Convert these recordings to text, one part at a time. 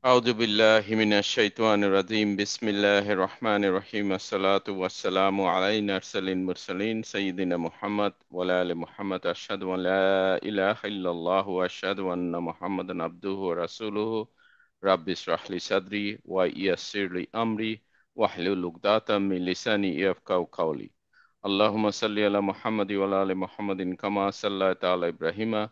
أعوذ بالله من الشيطان الرجيم بسم الله الرحمن الرحيم الصلاة والسلام على أرسل المرسلين سيدنا محمد وعلى آل محمد أشهد أن لا إله إلا الله وأشهد أن محمدا عبده ورسوله رب اشرح لي صدري ويسر لي أمري واحلل عقدة من لساني يفقهوا قولي اللهم صل على محمد وعلى آل محمد كما صليت على إبراهيم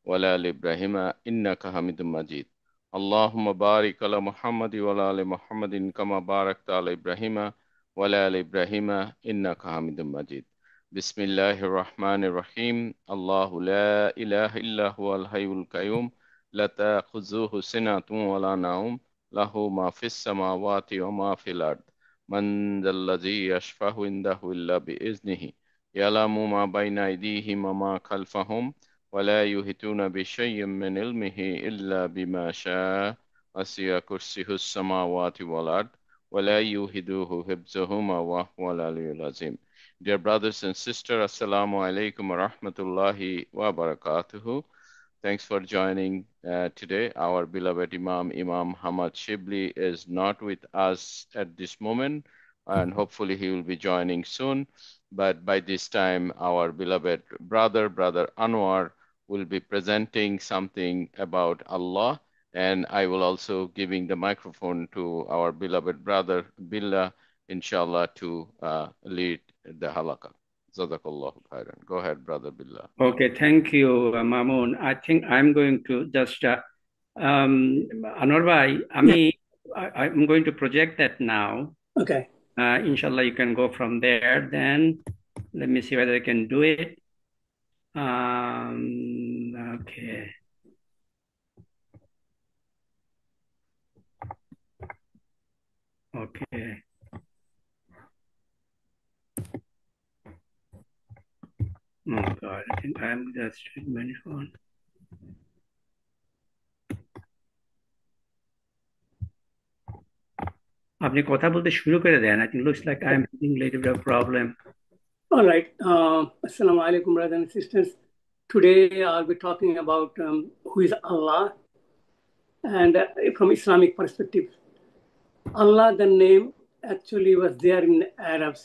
وعلى آل إبراهيم إنك حميد مجيد اللهم بارك على محمد وعلى آل محمد كما باركت على إبراهيم وعلى آل إبراهيم إنك حميد مجيد بسم الله الرحمن الرحيم الله لا إله إلا هو الحي القيوم لا تأخذه سنة ولا نوم له ما في السماوات وما في الأرض من ذا الذي يشفع عنده إلا بإذنه يعلم ما بين أيديهم وما خلفهم ولا يحيطون بشيء من علمه إلا بما شاء وسع كرسيه السماوات والأرض ولا يؤوده حفظهما وهو العلي العظيم. Dear brothers and sisters, Assalamu alaikum wa rahmatullahi wa barakatuhu. Thanks for joining today. Our beloved Imam Hamad Shibli is not with us at this moment, and hopefully he will be joining soon. But by this time, our beloved brother Anwar, will be presenting something about Allah, and I will also giving the microphone to our beloved brother Billah, inshallah, to lead the halaqah. Jazakallahu khairan. Go ahead, brother Billah. Okay, thank you, Mamoon. I think I'm going to just, Anwar bhai, I'm going to project that now. Okay. Inshallah, you can go from there. Then let me see whether I can do it. Okay. Okay. Oh God, I think I'm just in my phone. আপনি কথা বলতে শুরু করে দেন. I think looks like I'm having a little bit of problem. All right. Assalamu alaikum, brothers and sisters. Today I'll be talking about who is Allah, and from Islamic perspective. Allah, the name actually was there in Arabs,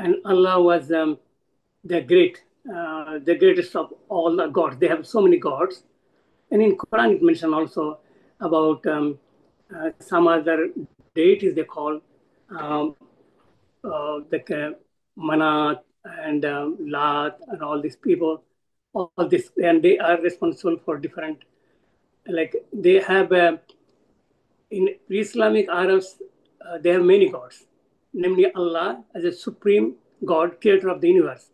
and Allah was the greatest of all the gods. They have so many gods, and in Quran it mentioned also about some other deities they call the Manat and Lat and all these people, all this, and they are responsible for different, like they have in pre-Islamic Arabs, they have many gods, namely Allah as a supreme God, creator of the universe.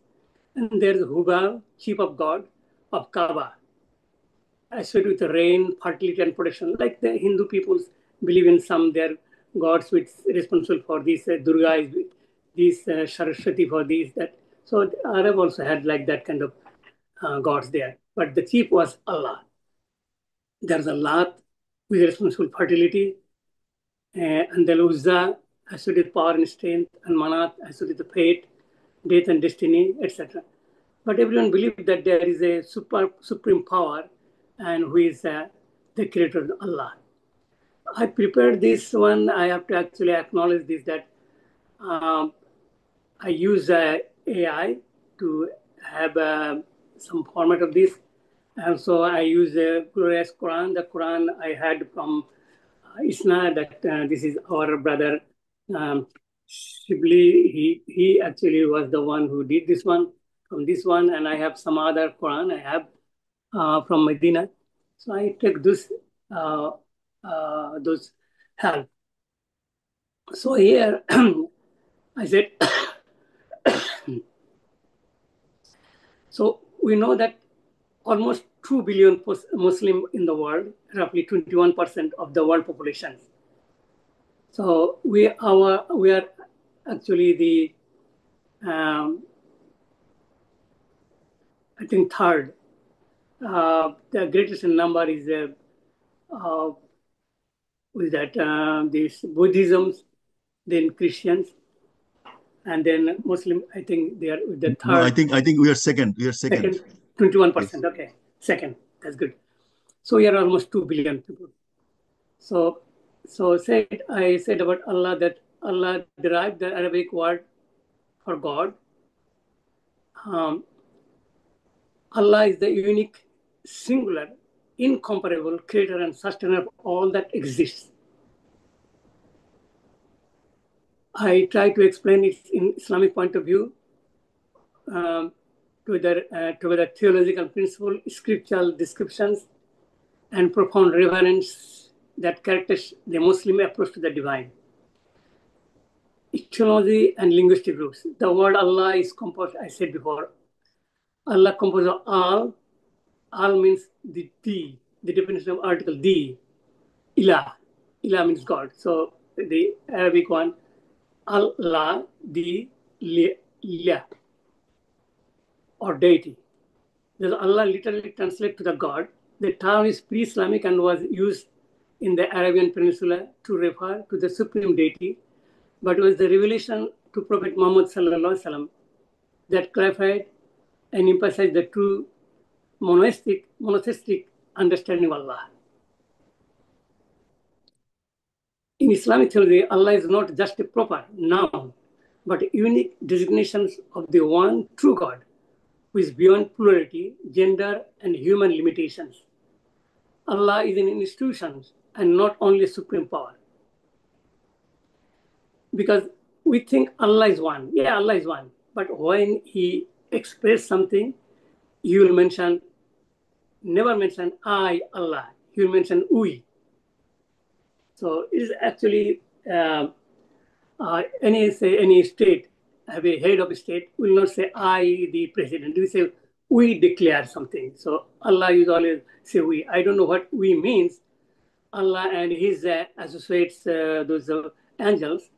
And there's Hubal, chief of God of Kaaba, associated with rain, fertility, and protection. Like the Hindu peoples believe in some their gods which responsible for this. Durga is this, Saraswati for this, that. So the Arab also had like that kind of gods there. But the chief was Allah. There's a Lat who is responsible for fertility, and the Uzza associated with power and strength, and Manat associated with fate, death and destiny, etc. But everyone believes that there is a supreme power, and who is the creator, Allah. I prepared this one. I have to actually acknowledge this, that I use AI to have some format of this. And so I use the glorious Quran. The Quran I had from ISNA, that this is our brother Shibli. He actually was the one who did this one, from this one. And I have some other Quran I have from Medina. So I take those help. So here I said, so we know that almost 2 billion Muslim in the world, roughly 21% of the world population. So we are actually the I think third. The greatest number is with that this Buddhism, then Christians, and then Muslim. I think they are with the third. No, I think we are second. We are second. 21%. Okay. Second. That's good. So we are almost 2 billion people. So I said about Allah that Allah derived the Arabic word for God. Allah is the unique, singular, incomparable creator and sustainer of all that exists. I try to explain it in Islamic point of view, to the theological principle, scriptural descriptions, and profound reverence that characterize the Muslim approach to the divine. Etymology and linguistic groups. The word Allah is composed, I said before, Allah composed of all. All means the definition of article the. Ilah. Ilah means God. So the Arabic one, Allah, the Ilah, or deity. Thus Allah literally translates to the God. The term is pre-Islamic and was used in the Arabian Peninsula to refer to the supreme deity, but it was the revelation to Prophet Muhammad ﷺ that clarified and emphasized the true monotheistic understanding of Allah. In Islamic theology, Allah is not just a proper noun, but unique designations of the one true God, who is beyond plurality, gender, and human limitations. Allah is an institution and not only a supreme power. Because we think Allah is one. Yeah, Allah is one. But when He expresses something, He will never mention I, Allah. He will mention we. So it is actually any state, have a head of a state, will not say I, the president. We say we declare something. So Allah is always say we. I don't know what we means. Allah and His associates, those angels,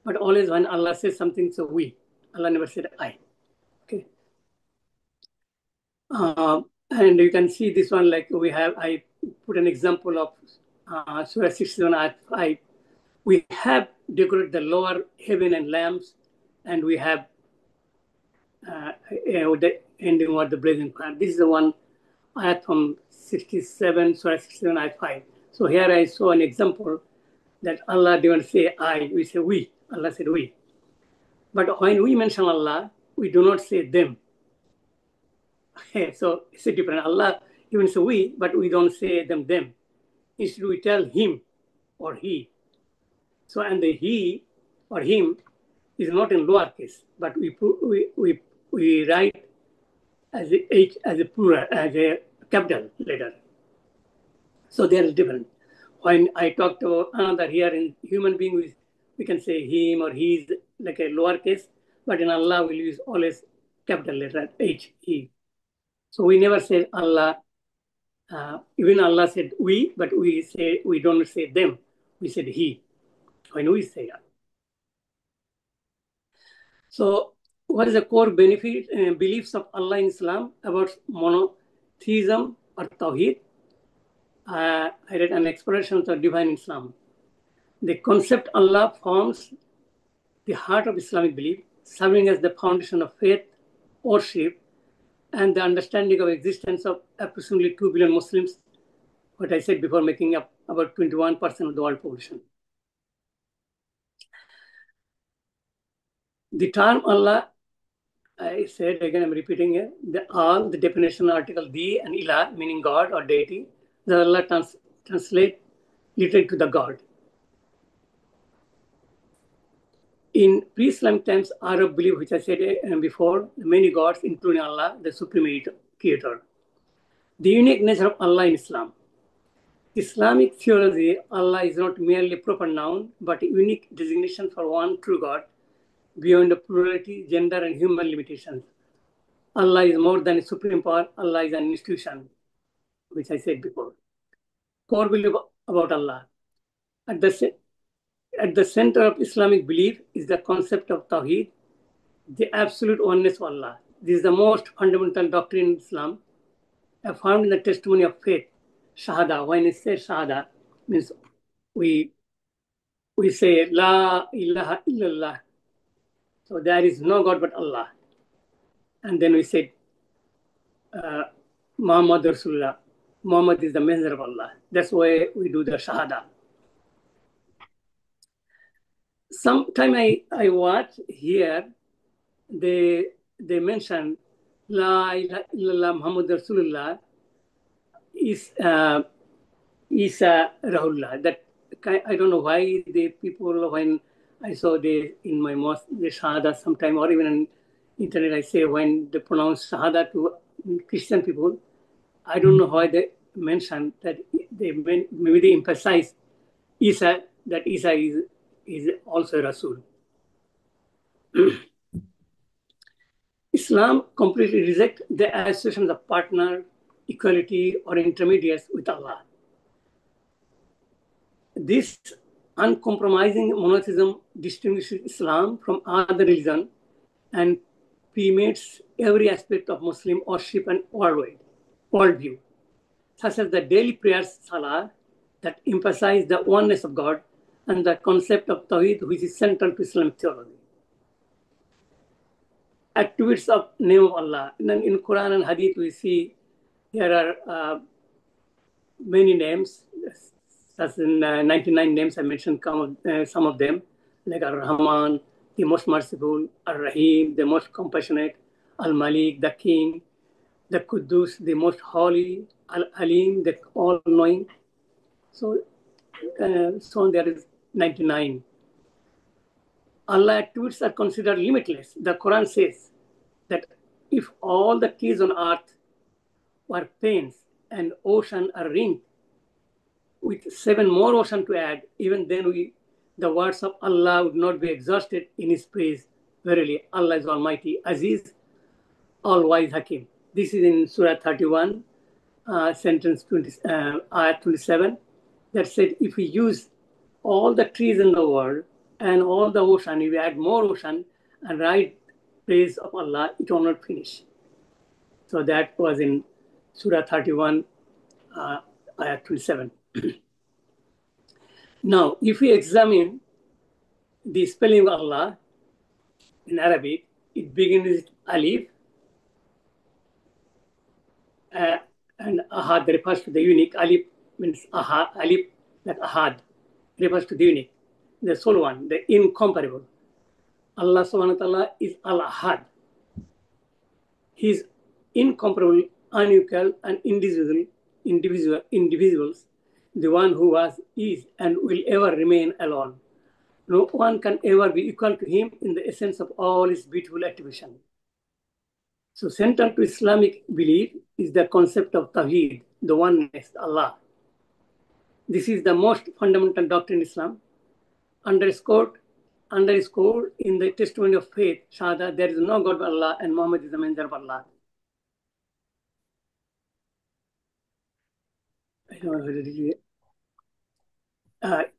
but always when Allah says something, so we. Allah never said I. Okay. And you can see this one, like I put an example of Surah 61 ayat 5. We have decorated the lower heaven and lamps, and we have the ending of the blazing fire. This is the one ayat from 67, Surah 67 ayat 5. So here I saw an example that Allah didn't say I, we say we. Allah said we. But when we mention Allah, we do not say them. Okay, so it's a different. Allah even say we, but we don't say them. Instead, we tell him or he. So, and the he or him is not in lowercase, but we write as a H, as a plural, as a capital letter. So there is different. When I talked about another here in human being, we can say him or he is like a lowercase, but in Allah we'll use always capital letter H, he. So we never say Allah. Even Allah said we, but we don't say them. We said he when we say that. So what is the core beliefs of Allah in Islam about monotheism or Tawheed? I read an exploration of the divine Islam. The concept Allah forms the heart of Islamic belief, serving as the foundation of faith, worship, and the understanding of existence of approximately 2 billion Muslims, what I said before, making up about 21% of the world population. The term Allah, I said again, I'm repeating it, the definition article the and ilah, meaning God or deity, the Allah translate literally to the God. In pre-Islamic times, Arab belief, which I said before, many gods, including Allah, the supreme creator. The unique nature of Allah in Islam. Islamic theology, Allah is not merely a proper noun, but a unique designation for one true God, beyond the plurality, gender, and human limitations. Allah is more than a supreme power. Allah is an institution, which I said before. Core belief about Allah. At the center of Islamic belief is the concept of Tawheed, the absolute oneness of Allah. This is the most fundamental doctrine in Islam, affirmed in the testimony of faith, Shahada. When it says Shahada, means we say La ilaha illallah. So there is no God but Allah. And then we said Muhammad Rasulullah. Muhammad is the messenger of Allah. That's why we do the Shahada. Sometime I watch here, they mention La ilaha illallah Muhammad Rasulullah is Isa Rahullah. That I don't know why the people, when I saw in my mosque the Shahada sometime, or even on internet, I say when they pronounce Shahada to Christian people, I don't know why they mention that. Maybe they emphasize Isa, that Isa is also Rasul. Islam completely rejects the association of partner, equality, or intermediates with Allah. This uncompromising monotheism distinguishes Islam from other religions and permeates every aspect of Muslim worship and worldview, such as the daily prayers, Salah, that emphasize the oneness of God, and the concept of Tawhid, which is central to Islamic theology. Attributes of name of Allah. In Quran and Hadith, we see there are many names. As in 99 names, I mentioned some of them, like Ar-Rahman, the most merciful, Ar-Rahim, the most compassionate, Al-Malik, the king, the Quddus, the most holy, Al-Alim, the all-knowing. So there is 99. Allah attributes are considered limitless. The Quran says that if all the trees on earth were paints and ocean are ringed, with 7 more oceans to add, even then the words of Allah would not be exhausted in His praise. Verily, Allah is Almighty, Aziz, All-Wise Hakim. This is in Surah 31, sentence ayat 27, that said, if we use all the trees in the world and all the ocean, if we add more ocean and write praise of Allah, it will not finish. So that was in Surah 31, ayat 27. Now, if we examine the spelling of Allah in Arabic, it begins with Alif, and Ahad refers to the unique. Alif means Ahad, Alif like Ahad refers to the unique, the sole one, the incomparable. Allah subhanahu wa ta'ala is Al-Ahad. He is incomparable, unequal, and indivisibles, the one who was, is, and will ever remain alone. No one can ever be equal to him in the essence of all his beautiful attribution. So central to Islamic belief is the concept of Tawheed, the oneness, Allah. This is the most fundamental doctrine in Islam, underscored in the testimony of faith, Shahada, there is no God but Allah, and Muhammad is the messenger of Allah. I don't know whether it is.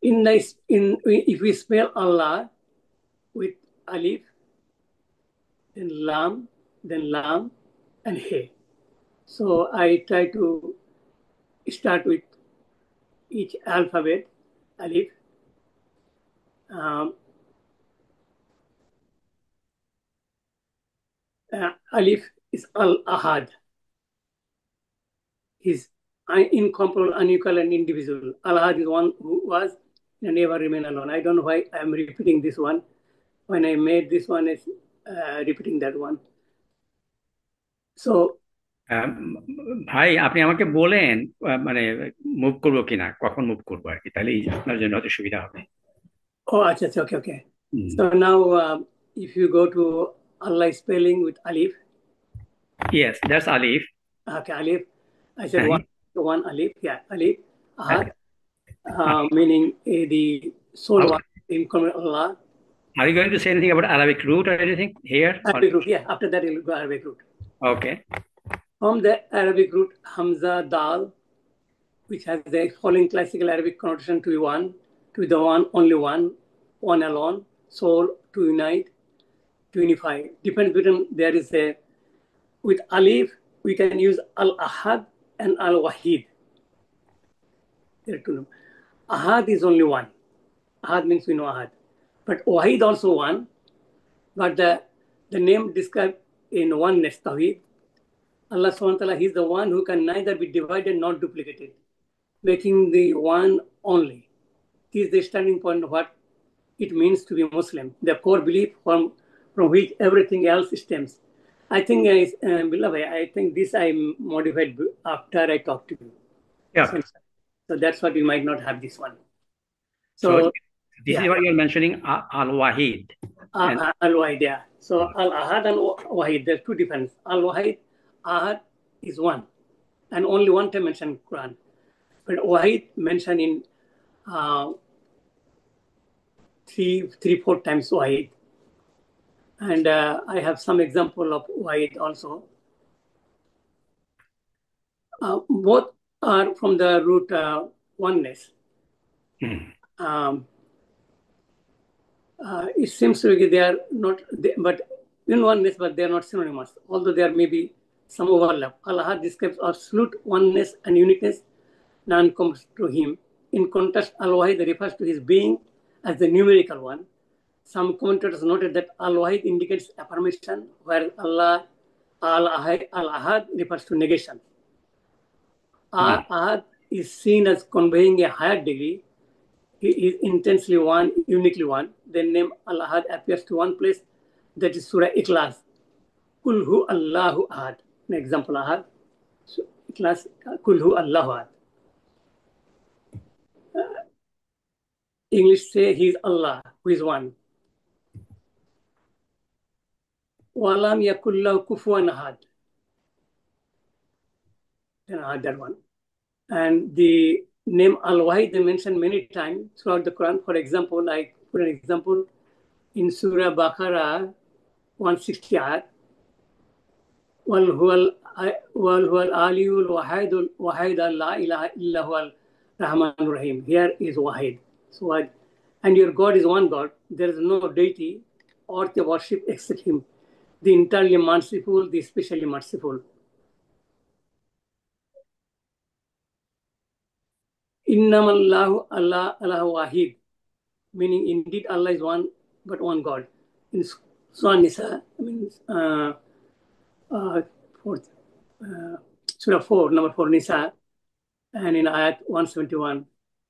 If we spell Allah with Alif, then Lam, and He. So I try to start with each alphabet, Alif. Alif is Al-Ahad. He's incomparable, unequal, and indivisible. Al-Ahad is one who was and never remain alone. I don't know why I'm repeating this one. When I made this one, it's repeating that one. So, ভাই আপনি আমাকে বলেন মানে move করবো কিনা, কখন move করবো আর কি, তাহলে আপনার জন্য হয়তো সুবিধা হবে। oh, okay. So now, if you go to Allah spelling with Alif. Yes, that's Alif. Okay, Alif. I said one Alif. Yeah, Alif. Ahad, meaning the soul one in Allah. Are you going to say anything about Arabic root or anything here? Arabic root, yeah. After that, you'll go Arabic root. Okay. From the Arabic root, Hamza, Dal, which has the following classical Arabic connotation to be one, to the one, only one alone, soul, to unite, to unify. Depends between, there is with Alif, we can use Al-Ahad and Al-Wahid. There are two names. Ahad is only one. Ahad means we know Ahad. But Wahid also one, but the name described in oneness, Tawhid, Allah subhanahu wa ta'ala, He is the one who can neither be divided nor duplicated, making the one only. This is the starting point of what it means to be Muslim, the core belief from which everything else stems. I think, beloved, I think this I modified after I talked to you. Yeah. So that's what we might not have this one. So this is what you're mentioning, Al-Wahid. Al-Wahid, yeah. So Al-Ahad and Wahid, there's two differences. Al-Wahid, Ahad is one, and only one time mentioned in Quran. But Wahid mentioned in three, 4 times Wahid. And I have some example of Wahid also. Both are from the root oneness. It seems to be they are not, but in oneness, but they are not synonymous, although there may be some overlap. Allah describes absolute oneness and uniqueness, none comes to him. In contrast, Al-Wahid refers to his being as the numerical one. Some commentators noted that Al-Wahid indicates affirmation, whereas Al-Ahad refers to negation. Ahad is seen as conveying a higher degree. He is intensely one, uniquely one. The name Al-Ahad appears to one place, that is Surah Ikhlas. Kul hu Allahu Ahad. An example, Ahad. So, Ikhlas, Kul hu Allahu Ahad. English say he is Allah, who is one. Walam yakullahu kufuwan ahad. Then that one. And the name Al-Wahid they mentioned many times throughout the Quran. For example, I put an example in Surah Baqarah 160 ayat. Wal huwal aliyul wahid la ilaha illa huwal rahmanur rahim. Here is Wahid. So, and your God is one God. There is no deity or to worship except Him, the entirely merciful, the especially merciful. Innamallahu Allah wahid, meaning indeed Allah is one, but one God. In Surah Nisa, Surah 4, number 4 Nisa, and in Ayat 171,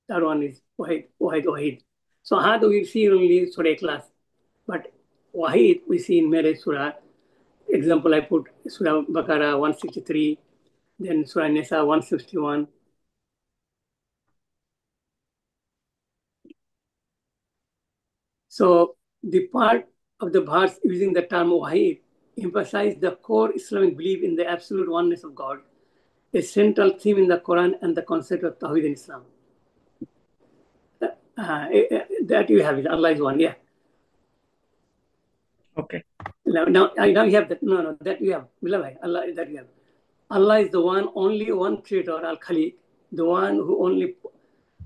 that one is Wahid. So Ahad we see only Surah Ikhlas, but Wahid we see in Marriage Surah. Example I put Surah Baqarah 163, then Surah Nisa 161. So the part of the verse using the term Wahid emphasize the core Islamic belief in the absolute oneness of God, a central theme in the Quran and the concept of Tawhid in Islam. That you have it. Allah is one, yeah. Okay. Now you have that. No, that you have. Allah, that you have. Allah is the one, only one creator, Al-Khaliq, the one who only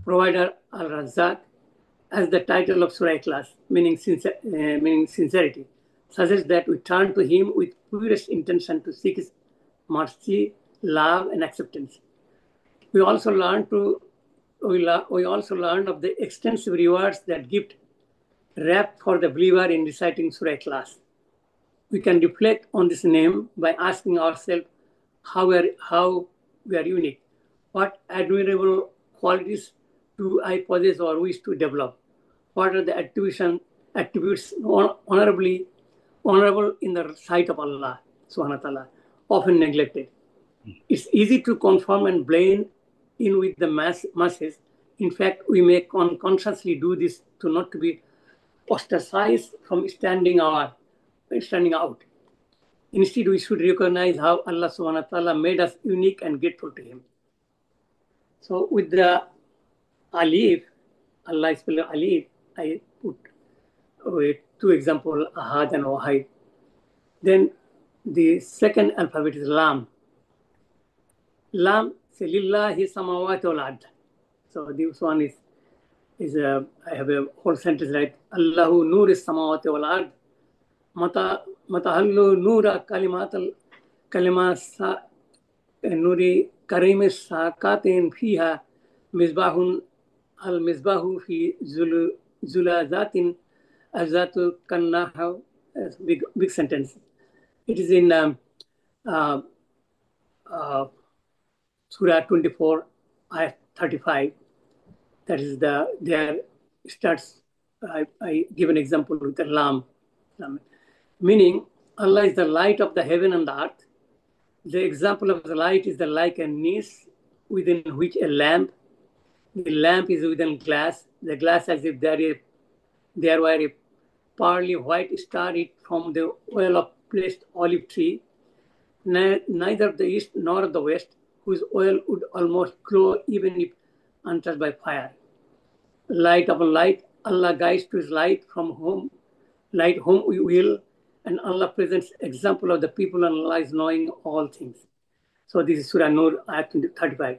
provider, Al-Razzaq, as the title of Surah Ikhlas, meaning sincerity, suggests that we turn to Him with purest intention to seek His mercy, love, and acceptance. We also learned of the extensive rewards that gift wrap for the believer in reciting Surah Ikhlas. We can reflect on this name by asking ourselves how we are unique. What admirable qualities do I possess or wish to develop? What are the attributes honorable in the sight of Allah, subhanahu wa ta'ala, often neglected? It's easy to conform and blend in with the masses. In fact, we may unconsciously do this not to be ostracized from standing out. Instead, we should recognize how Allah subhanahu wa ta'ala made us unique and grateful to Him. So with the Alif, Allah is spelled Alif, I put two examples, Ahad and Wahid. Then the second alphabet is Lam. Lam, say Lillahi samawati wal ard. So this one is I have a whole sentence, right? Allahu nuris samawati wal ard. Matahallu nura kalima nuri karimis sakatin fiha misbahun al-misbahu fi zulazatin azatu kannaha. Big sentence. It is in Surah 24, ayat 35. That is there starts. I give an example with the lamp, meaning Allah is the light of the heaven and the earth. The example of the light is like a niche within which a lamp. The lamp is within glass. The glass as if there were a pearly white star it from the oil of placed olive tree, neither the east nor the west, whose oil would almost glow even if untouched by fire. Light upon light, Allah guides to His light from whom we will, and Allah presents example of the people and Allah is knowing all things. So this is Surah Nur, ayat 35.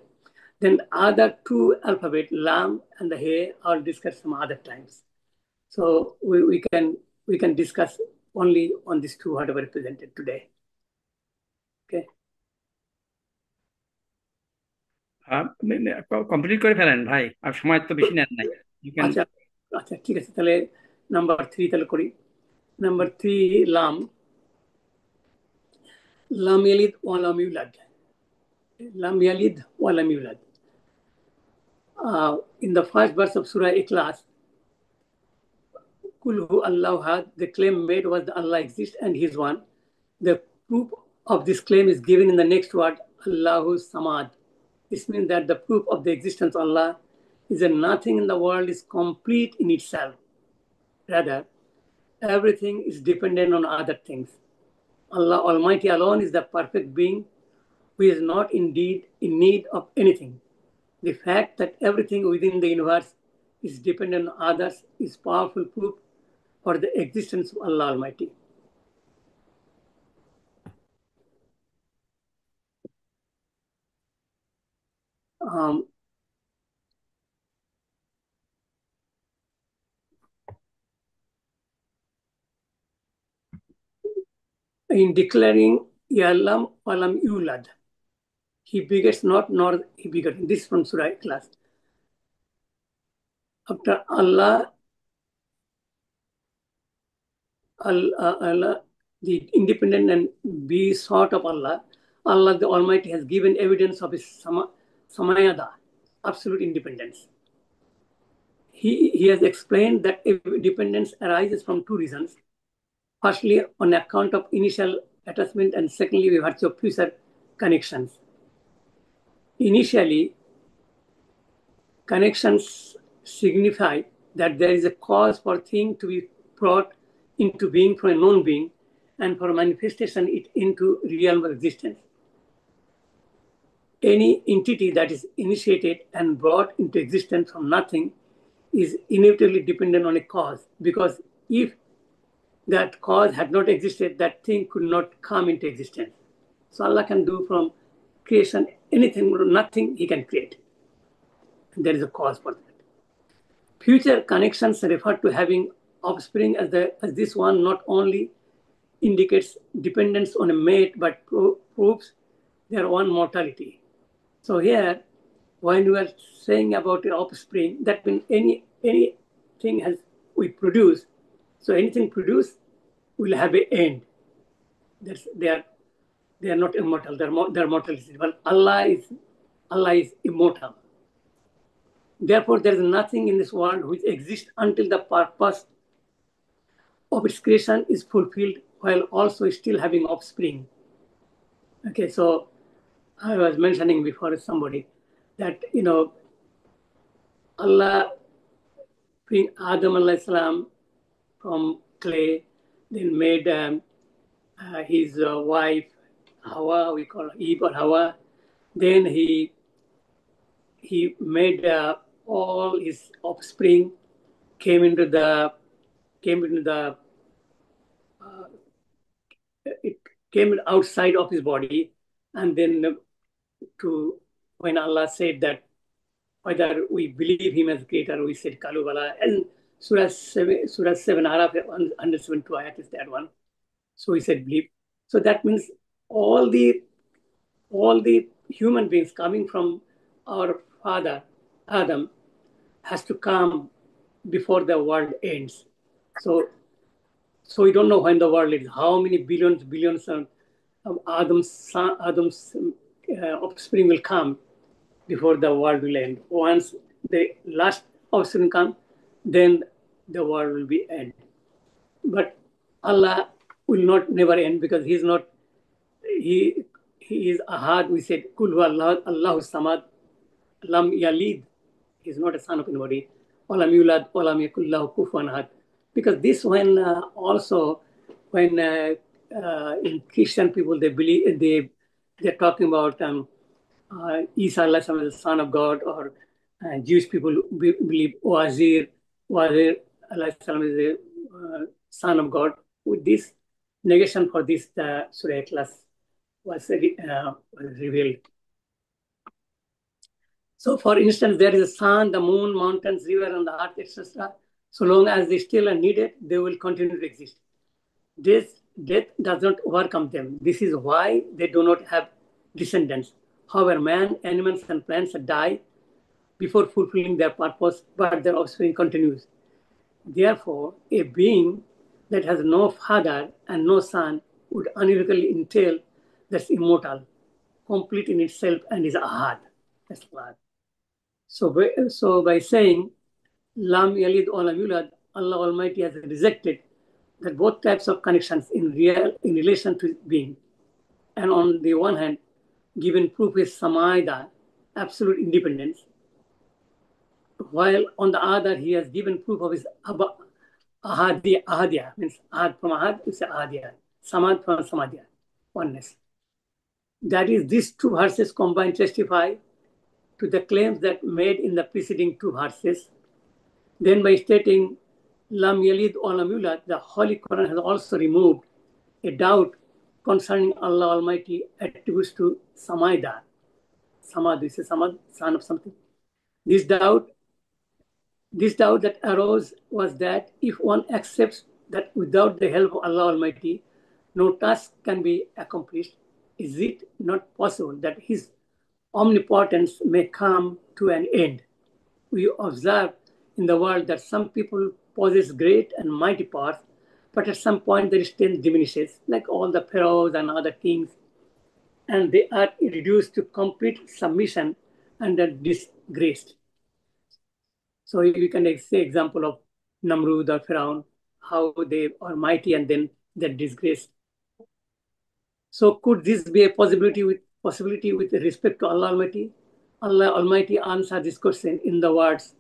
Then other two alphabet, Lam and the He, I'll discuss some other times. So we can discuss only on these two whatever presented today. Okay. Complete করে ফেলেন ভাই, আর সময় তো বেশি নেন নাই। আচ্ছা আচ্ছা ঠিক আছে, তাহলে নাম্বার 3 তাহলে করি। নাম্বার 3, লাম ইয়ালিদ ওয়া লাম ইউলাদ। লাম ইয়ালিদ ওয়া লাম ইউলাদ। In the first verse of Surah Ikhlas, Kul hu Allahu had, the claim made was that Allah exists and He is one. The proof of this claim is given in the next word, Allahu Samad. This means that the proof of the existence of Allah is that nothing in the world is complete in itself. Rather, everything is dependent on other things. Allah Almighty alone is the perfect being who is not indeed in need of anything. The fact that everything within the universe is dependent on others is powerful proof for the existence of Allah Almighty. In declaring Ya'lam walam yulad, He begets not nor He begot. This is from Surah Ikhlas. After Allah, the independent and be sought of Allah, Allah the Almighty has given evidence of His samayada, absolute independence. He has explained that dependence arises from two reasons. Firstly, on account of initial attachment, and secondly, by virtue of future connections. Initially, connections signify that there is a cause for thing to be brought into being from a known being and for manifestation it into realm of existence. Any entity that is initiated and brought into existence from nothing is inevitably dependent on a cause, because if that cause had not existed, that thing could not come into existence. So Allah can do from creation anything, nothing He can create. There is a cause for that. Future connections refer to having offspring as this one not only indicates dependence on a mate, but proves their own mortality. So here, when we are saying about the offspring, that means anything we produce, so anything produced will have an end. They are not immortal. Their mortality. But Allah is immortal. Therefore, there is nothing in this world which exists until the purpose of its creation is fulfilled, while also still having offspring. Okay, so I was mentioning before somebody that Allah bring Adam alayhi salam from clay, then made his wife Hawa, we call her Eve or Hawa. Then he made all his offspring came into the it came outside of his body, and then when Allah said that whether we believe Him as creator, we said Kalubala, and Surah 7 Araf 172 ayat is that one. So he said believe. So that means all the human beings coming from our father Adam has to come before the world ends. So we don't know when the world ends. How many billions of Adam's offspring will come before the world will end. Once the last offspring come, then the world will be end. But Allah will not never end because He's not. He is Ahad. We said Kul huwa Allah Allahu Samad Lam Yalid. He's not a son of anybody. Walam yulad walam yakul lahu kufuwan ahad. Because this when also when in Christian people they believe they're talking about Isa Allah is the son of God, or Jewish people believe Wazir Allah is the son of God. With this negation for this, the Surah Ikhlas was revealed. So, for instance, there is a sun, the moon, mountains, river, and the earth, etc. So long as they still are needed, they will continue to exist. Death does not overcome them. This is why they do not have descendants. However, man, animals, and plants die before fulfilling their purpose, but their offspring continues. Therefore, a being that has no father and no son would unequivocally entail that's immortal, complete in itself, and is ahad. That's ahad. So by saying Lam Yalid wa Lam Yulad, Allah Almighty has rejected that both types of connections in relation to being. And on the one hand, given proof is Samayda, absolute independence, while on the other, he has given proof of his ahadiyya, means ahad from ahad is ahadiyya, samad from samadiyya, oneness. That is, these two verses combined testify to the claims that made in the preceding two verses. Then by stating Lam Yalid wa Lam Yulad, the Holy Quran has also removed a doubt concerning Allah Almighty attributes to Samayda. Samad is a Samad, son of something. This doubt that arose was that if one accepts that without the help of Allah Almighty, no task can be accomplished, is it not possible that His omnipotence may come to an end? We observe in the world that some people possess great and mighty powers, but at some point their strength diminishes, like all the pharaohs and other kings, and they are reduced to complete submission and are disgraced. So you can say example of Namrud or Pharaoh, how they are mighty and then they're disgraced. So could this be a possibility with respect to Allah Almighty? Allah Almighty answered this question in the words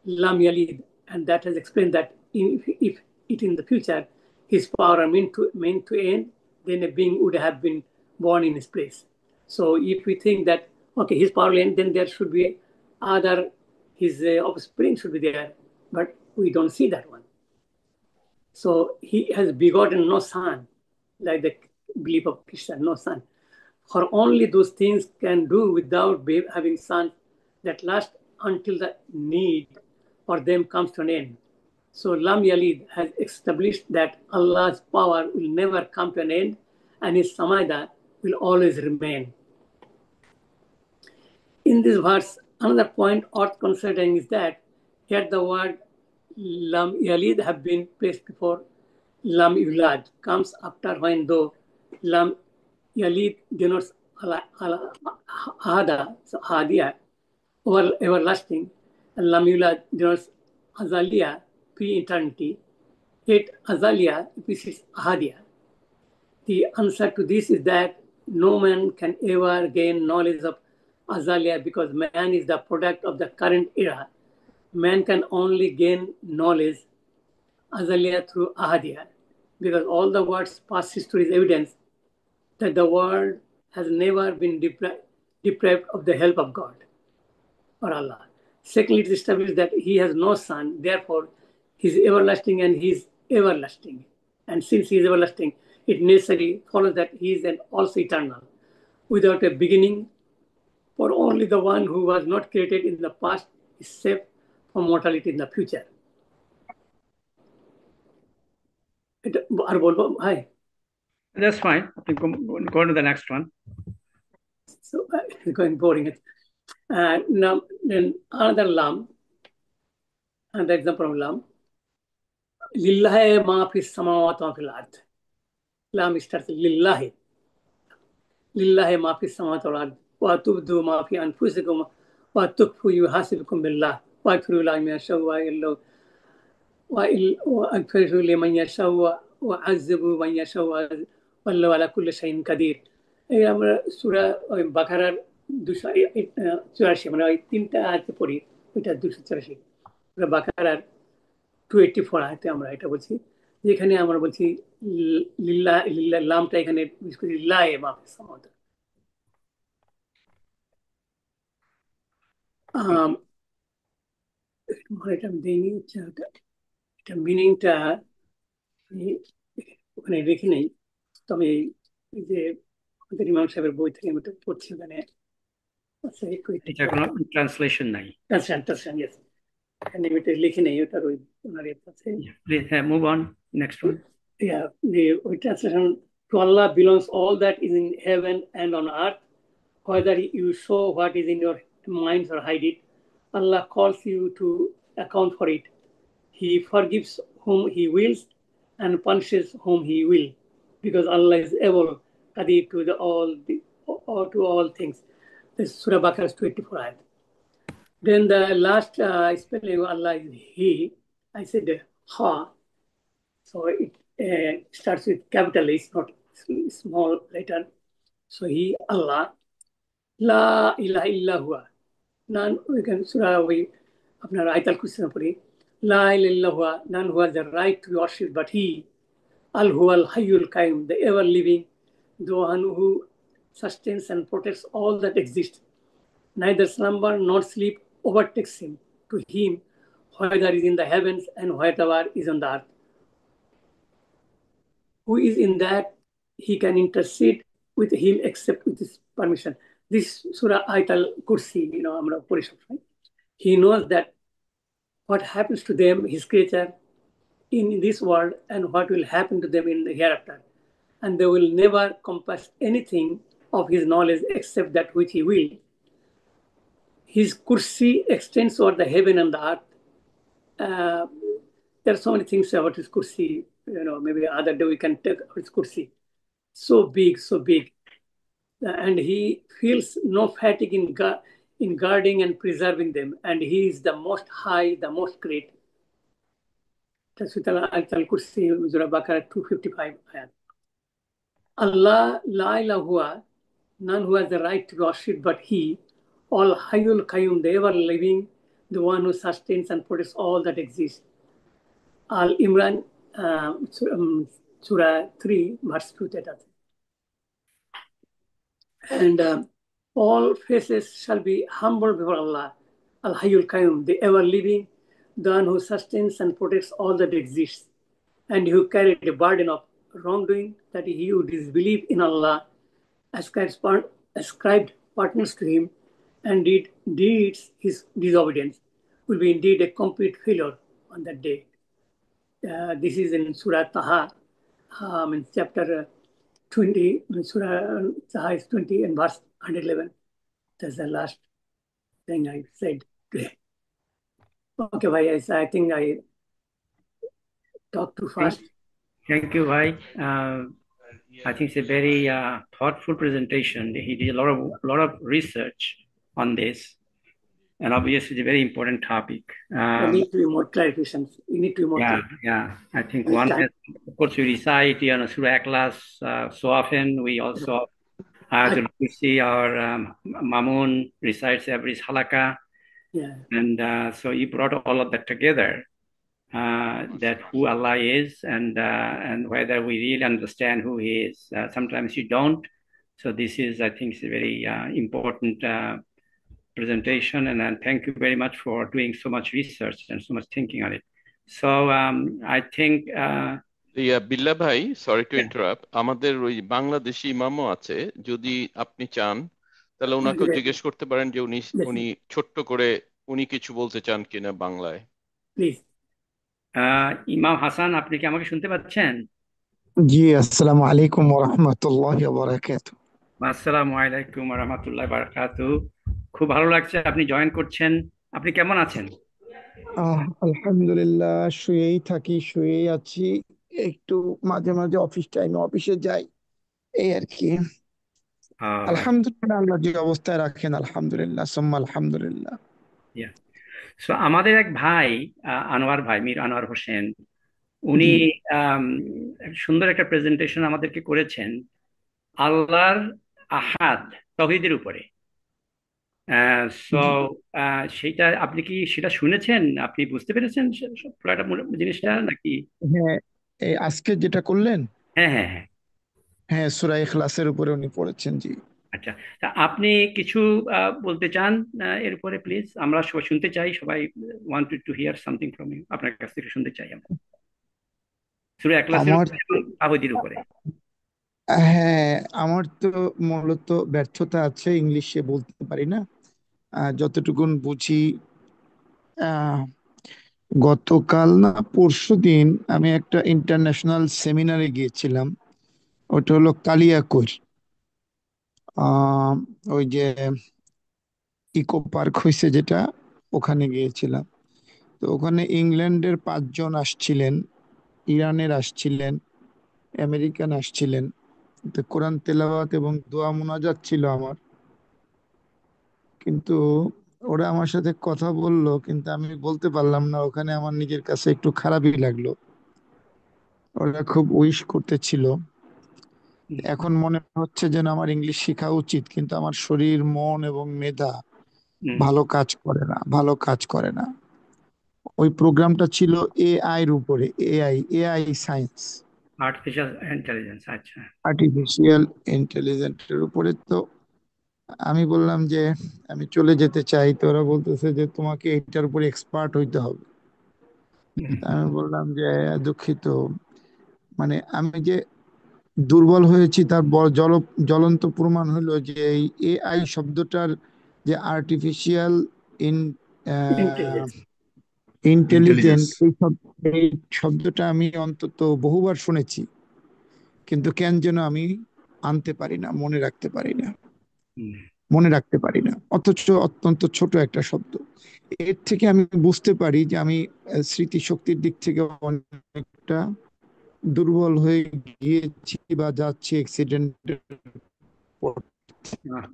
Lam Yalid, and that has explained that if it in the future his power are meant to end, then a being would have been born in his place. So if we think that okay, his power will end, then there should be other his offspring should be there, but we don't see that one. So he has begotten no son, like the belief of Christian, no son. For only those things can do without having sons that last until the need for them comes to an end. So Lam Yalid has established that Allah's power will never come to an end and His Samayda will always remain. In this verse, another point worth considering is that here the word Lam Yalid have been placed before Lam Yulad, comes after when though Lam Yalid denotes Ahada, so Ahadiyya, everlasting, and Lam Yulad denotes Azaliya, pre-eternity, yet Azaliya is Ahadiyya. The answer to this is that no man can ever gain knowledge of Azaliya because man is the product of the current era. Man can only gain knowledge Azaliya through Ahadiyya, because all the world's past history is evidence that the world has never been deprived of the help of God or Allah. Secondly, it establishes that He has no son, therefore He is everlasting and He is everlasting. And since He is everlasting, it necessarily follows that He is also eternal, without a beginning, for only the one who was not created in the past is safe from mortality in the future. Hi. That's fine. I think go on to the next one. So it's going boring. Now, then another Lam, another example of Lam. Lillahi ma fi samawati wa fil ard. Lam starts Lillahi. লিল্লাহি মা ফিস সামাওয়াতি ওয়াল আরদ ওয়া তুবদু মা ফি আনফুসিকুম ওয়া তুখফু ইউহাসিবকুম বিল্লাহ ওয়া ইয়াগফিরু লিমান ইয়াশাউ وأغفر لمن يشاء وأعذب من يشاء والله على كل شيء قدير। এই আমরা সূরা ওই বাকারার 284 মানে ওই তিনটা আয়াতে পড়ি, ওইটা 284 সূরা বাকারার 284 আয়াতে আমরা এটা বলছি, যেখানে আমরা বলছি লিল্লাহ লিল্লাহ লামটা এখানে বিশেষ করে লিল্লাহি মা ফিস সামাওয়াতি। এটা আমি দেইনি, এটা মিনিংটা ওখানে রেখে নেই, তবে এই যে আমাদের ইমাম সাহেবের বই থেকে আমি পড়ছি ওখানে আচ্ছা এটা কোনো ট্রান্সলেশন নাই। ট্রান্সলেশন ইয়েস, এখানে আমি এটা লিখে নেই, ওটার ওই ওনার আছে। হ্যাঁ, move on next one. Yeah, the translation: to Allah belongs all that is in heaven and on earth, whether you show what is in your minds or hide it. Allah calls you to account for it. He forgives whom He wills and punishes whom He will, because Allah is able, Qadir, to all things. This is Surah Baqarah 24 ayat. Then the last spelling of Allah is He. I said Ha. So it starts with capital, it's not small letter. So He, Allah, La ilaha illa huwa. None, we can surah we আপনার আয়াতুল কুরসি পড়ি, লা ইলাহা ইল্লা হুয়া, none who has the right to worship but He, Al Huwal Hayyul Qayyum, the ever living, the one who sustains and protects all that exists. Neither slumber nor sleep overtakes Him. To Him, whether is in the heavens and whatever is on the earth. Who is in that He can intercede with Him except with His permission. This Surah Ayatul Kursi, আমরা পড়ি সবসময়। He knows that what happens to them, His creature, in this world and what will happen to them in the hereafter. And they will never compass anything of His knowledge except that which He will. His Kursi extends over the heaven and the earth. There are so many things about His Kursi, maybe other day we can take His Kursi. So big, so big. And He feels no fatigue in guarding and preserving them. And He is the most high, the most great. That's with Ayatul Kursi, Surah Baqarah 255 ayat. Allah, la ilaha huwa, none who has the right to worship but He, Al Hayyul Qayyum, the ever living, the one who sustains and protects all that exists. Al Imran, Surah 3, verse 2. And all faces shall be humble before Allah, Al Hayyul Qayyum, the ever living, the one who sustains and protects all that exists, and who carried the burden of wrongdoing, that he who disbelieved in Allah, ascribed partners to Him, and did his disobedience, will be indeed a complete failure on that day. This is in Surah Taha, in chapter 20, Surah Taha is 20 and verse 111. That's the last thing I said today. Okay, bhai, I think I talked too fast. Thank you, Bhai. I think it's a very thoughtful presentation. He did a lot of research on this, and obviously it's a very important topic. There need to be more clarifications. You need to be more. Yeah. I think one has, of course, we recite Surah Ikhlas so often. We also we see our Mamun recites every halaka. Yeah. And so he brought all of that together. That who Allah is and whether we really understand who He is. Sometimes you don't. So this is, I think, is a very important presentation, and thank you very much for doing so much research and so much thinking on it. So I think বিল্লাহ ভাই, sorry to interrupt, আমাদের ওই বাংলাদেশি ইমামও আছে, যদি আপনি চান তাহলে ওনাকেও জিজ্ঞেস করতে পারেন যে উনি ছোট্ট করে উনি কিছু বলতে চান কিনা বাংলায়। প্লিজ। ইমাম হাসান, আপনি কি আমাকে শুনতে পাচ্ছেন? জি, আসসালামু আলাইকুম ওয়া রাহমাতুল্লাহি ওয়া বারাকাতুহু। আসসালামু আলাইকুম ওয়া রাহমাতুল্লাহি ওয়া বারাকাতুহু। খুব ভালো লাগছে আপনি জয়েন করছেন। আপনি কেমন আছেন? আলহামদুলিল্লাহ, শুয়েই আছি, একটু মাঝে মাঝে অফিসে যাই, এই আর কি। আলহামদুলিল্লাহ, আল্লাহ যে অবস্থায় রাখেন, আলহামদুলিল্লাহ সুম্মা আলহামদুলিল্লাহ। সো আমাদের এক ভাই, আনোয়ার ভাই, মীর আনোয়ার হোসেন, উনি জি আম, সুন্দর একটা প্রেজেন্টেশন আমাদেরকে করেছেন আল্লাহর আহাদ, তৌহিদের উপরে। সো জি। সেটা আপনি কি সেটা শুনেছেন? আপনি বুঝতে পেরেছেন পুরোটা জিনিসটা নাকি? হ্যাঁ, এই আজকে যেটা করলেন, হ্যাঁ, হ্যাঁ, হ্যাঁ। হ্যাঁ, সূরা ইখলাসের উপরে উনি পড়েছেন। জি। আচ্ছা, তা আপনি কিছু বলতে চান এর উপরে? প্লিজ, আমরা সবাই শুনতে চাই, সবাই wanted to hear something from you, আপনার কাছ থেকে শুনতে চাই আমরা সূরা ইখলাসের আমার উপরে এবং তাওহীদের উপরে। হ্যাঁ, আমার তো মূলত ব্যর্থতা আছে, ইংলিশে বলতে পারি না। যতটুকুন বুঝি, আহ, গতকাল না পরশুদিন আমি একটা ইন্টারন্যাশনাল সেমিনারে গিয়েছিলাম। ওটা হলো কালিয়াকৈর, আহ, ওই যে ইকো পার্ক হয়েছে যেটা, ওখানে গিয়েছিলাম। তো ওখানে ইংল্যান্ডের 5 জন আসছিলেন, ইরানের আসছিলেন, আমেরিকান আসছিলেন। তো কোরআন তেলাওয়াত এবং দোয়া মোনাজাত ছিল আমার। কিন্তু ওরা আমার সাথে কথা বললো, কিন্তু আমি বলতে পারলাম না। ওখানে আমার নিজের কাছে একটু খারাপই লাগলো। ওরা খুব উইশ করতেছিল। হুম, এখন মনে হচ্ছে যেন আমার ইংলিশ শেখা উচিত, কিন্তু আমার শরীর, মন এবং মেধা হুম। ভালো কাজ করে না, ভালো কাজ করে না। ওই প্রোগ্রামটা ছিল এআই এর উপরে, এআই সায়েন্স, আর্টিফিশিয়াল ইন্টেলিজেন্স, আচ্ছা। আর্টিফিশিয়াল ইন্টেলিজেন্সের উপরে। তো আমি বললাম যে আমি চলে যেতে চাই। তো ওরা বলতেছে যে তোমাকে এইটার উপরে এক্সপার্ট হইতে হবে। তা হুম, আমি বললাম যে দুঃখিত, মানে আমি যে দুর্বল হয়েছি তার জ্বলন্ত প্রমাণ হলো যে এই এআই শব্দটার যে artificial in intelligence. Intelligent, intelligence. এই শব্দটা আমি অন্তত বহুবার শুনেছি, কিন্তু কেন যেন আমি আনতে পারি না, মনে রাখতে পারি না, হুম, মনে রাখতে পারি না। অথচ অত্যন্ত ছোট একটা শব্দ। এর থেকে আমি বুঝতে পারি যে আমি স্মৃতিশক্তির দিক থেকে অনেকটা দুর্বল হয়ে গিয়েছি বা যাচ্ছি অ্যাক্সিডেন্টের পর আহ,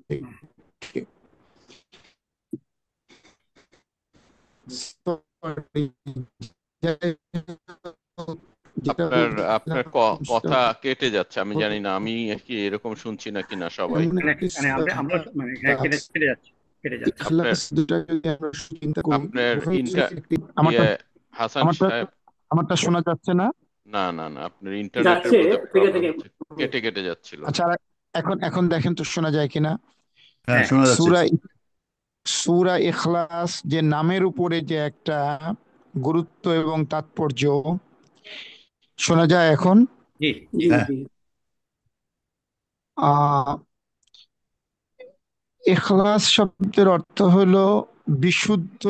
থেকে। আহ, Sorry, যেটা আপনার আপনার বলছিলাম সেটা কথা কেটে যাচ্ছে, আমি জানি না আমি হলো কি এরকম শুনছি নাকি না সবাই। এমন মানে একটি মানে আমরা মানে হ্যাঁ, কাজ, কেটে যাচ্ছে, কেটে যাচ্ছে। আপনার ইখলাস দুটা যদি আমরা চিন্তা করি, আপনার ওখানে ইন্টার আমারটা ইয়ে হাসান আমারটা সাহেব, আমারটা শোনা যাচ্ছে না? না না না, আপনার ইন্টারনেটের যাচ্ছে বোধহয় থেকে প্রবলেম থেকে। হচ্ছে, কেটে কেটে যাচ্ছিল। আচ্ছা, আর এখন এখন দেখেন তো শোনা যায় কিনা। হ্যাঁ, হ্যাঁ, শোনা যাচ্ছে। সূরা সূরা ইখলাস যে নামের উপরে যে একটা গুরুত্ব এবং তাৎপর্য, শোনা যায় এখন? জি, জি। জি হ্যাঁ, জি। আহ ইখলাস শব্দের অর্থ হলো বিশুদ্ধ,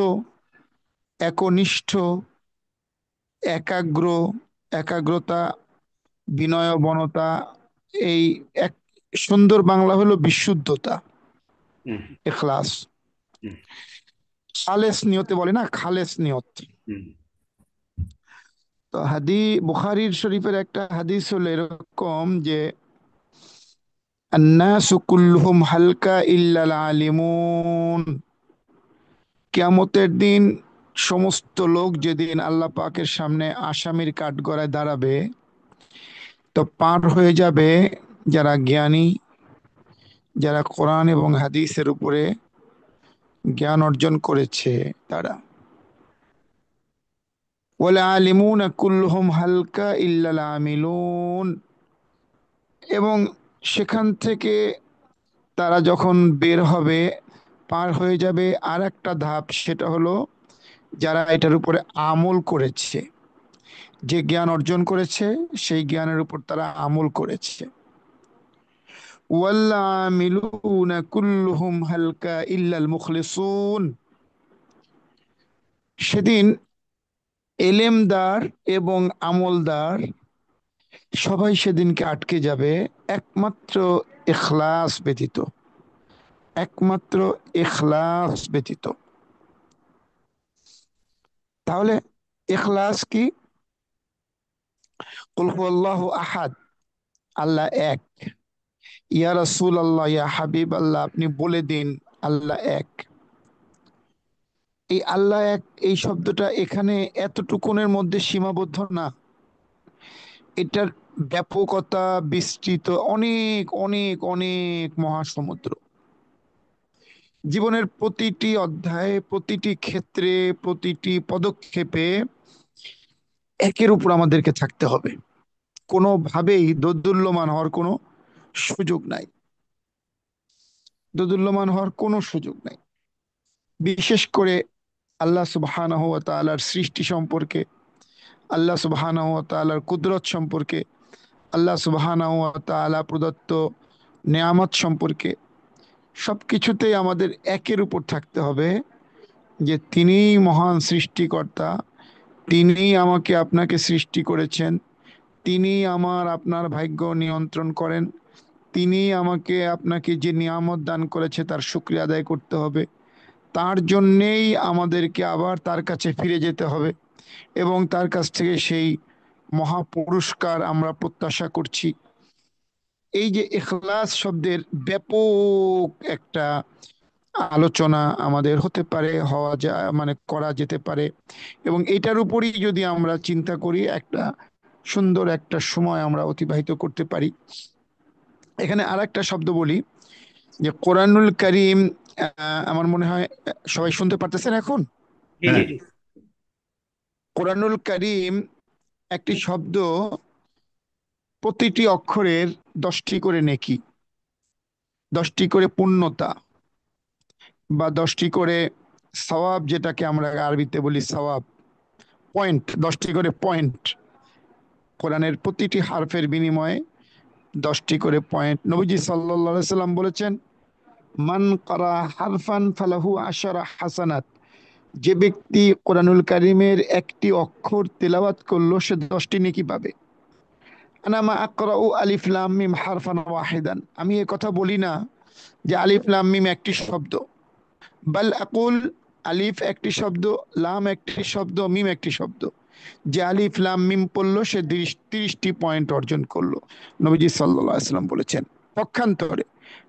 একনিষ্ঠ, একাগ্র, একাগ্রতা, বিনয়বনতা। এই এক সুন্দর বাংলা হলো বিশুদ্ধতা, হুম, ইখলাস। হুম, খালেস নিয়তে বলে না, খালেস নিয়ত। হুম, তো বুখারীর শরীফের একটা হাদিস হলো এরকম যে আন্নাসু কুল্লুহুম হালকা ইল্লাল আলিমুন। কিয়ামতের দিন সমস্ত লোক যেদিন আল্লাহ পাকের সামনে আসামির কাঠগড়ায় দাঁড়াবে, তো পার হয়ে যাবে যারা জ্ঞানী, যারা কোরআন এবং হাদিসের উপরে জ্ঞান অর্জন করেছে তারা। ওয়াল আলিমুনা কুল্লুহুম হালকা ইল্লাল আমিলুন। এবং সেখান থেকে তারা যখন বের হবে, পার হয়ে যাবে আর একটা ধাপ, সেটা হলো যারা এটার উপরে আমল করেছে, যে জ্ঞান অর্জন করেছে সেই জ্ঞানের উপর তারা আমল করেছে। ওয়াল্লামিলুনা কুল্লুহুম হালকা ইল্লাল মুখলিসুন। সেদিন এলেমদার এবং আমলদার সবাই সেদিনকে আটকে যাবে, একমাত্র ইখলাস ব্যতীত, একমাত্র ইখলাস ব্যতীত। তাহলে ইখলাস কি? কুল হুয়াল্লাহু আহাদ, আল্লাহ এক। ইয়া রাসূল আল্লাহ, ইয়া হাবিব আল্লাহ, আপনি বলে দিন আল্লাহ এক। এই আল্লাহ এক, এই শব্দটা এখানে এতটুকুনের মধ্যে সীমাবদ্ধ না, এটার ব্যাপকতা বিস্তৃত, অনেক অনেক অনেক মহাসমুদ্র। জীবনের প্রতিটি অধ্যায়ে, প্রতিটি ক্ষেত্রে, প্রতিটি পদক্ষেপে একের উপর আমাদেরকে থাকতে হবে। কোনোভাবেই দোদুল্যমান হওয়ার কোনো সুযোগ নাই, দোদুল্যমান হওয়ার কোনো সুযোগ নাই। বিশেষ করে আল্লাহ সুবহানাহু ওয়া তাআলার সৃষ্টি সম্পর্কে, আল্লাহ সুবহানাহু ওয়া তাআলার কুদরত সম্পর্কে, আল্লাহ সুবহানাহু ওয়া তাআলা প্রদত্ত নেয়ামত সম্পর্কে সবকিছুতেই আমাদের একের উপর থাকতে হবে যে তিনিই মহান সৃষ্টিকর্তা, তিনি আমাকে আপনাকে সৃষ্টি করেছেন, তিনি আমার আপনার ভাগ্য নিয়ন্ত্রণ করেন, তিনি আমাকে আপনাকে যে নিয়ামত দান করেছে তার শুকরিয়া আদায় করতে হবে, তার জন্যেই আমাদেরকে আবার তার কাছে ফিরে যেতে হবে এবং তার কাছ থেকে সেই মহা পুরস্কার আমরা প্রত্যাশা করছি। এই যে ইখলাস শব্দের ব্যাপক একটা আলোচনা আমাদের হতে পারে, হওয়া যায়, মানে করা যেতে পারে, এবং এটার উপরই যদি আমরা চিন্তা করি একটা সুন্দর একটা সময় আমরা অতিবাহিত করতে পারি। এখানে আর একটা শব্দ বলি যে কোরআনুল করিম, আমার মনে হয় সবাই শুনতে পারতেছেন এখন। জি জি জি জি। জি কোরআনুল করিম একটি শব্দ, প্রতিটি অক্ষরের 10টি করে নেকি, 10টি করে পুণ্যতা, বা 10টি করে সওয়াব, যেটাকে আমরা আরবিতে বলি সওয়াব, পয়েন্ট, 10টি করে পয়েন্ট। কোরআনের প্রতিটি হারফের বিনিময়ে 10টি করে পয়েন্ট। নবীজি সাল্লাল্লাহু আলাইহি সাল্লাম বলেছেন, মান কারা হারফান ফালাহু আশারা হাসানাত, যে ব্যক্তি কোরআনুল কারিমের একটি অক্ষর তেলাওয়াত করলো সে 10টি নেকি পাবে। আনামা আকরাউ আলিফ লাম মিম হারফান ওয়াহিদান, আমি এ কথা বলি না যে আলিফ লাম মিম একটি শব্দ, বাল আকুল, আলিফ একটি শব্দ, লাম একটি শব্দ, মিম একটি শব্দ। যে আলিফ লাম মিম পড়লো সে 30টি পয়েন্ট অর্জন করলো, নবীজি সাল্লাল্লাহু আলাইহি সাল্লাম বলেছেন। পক্ষান্তরে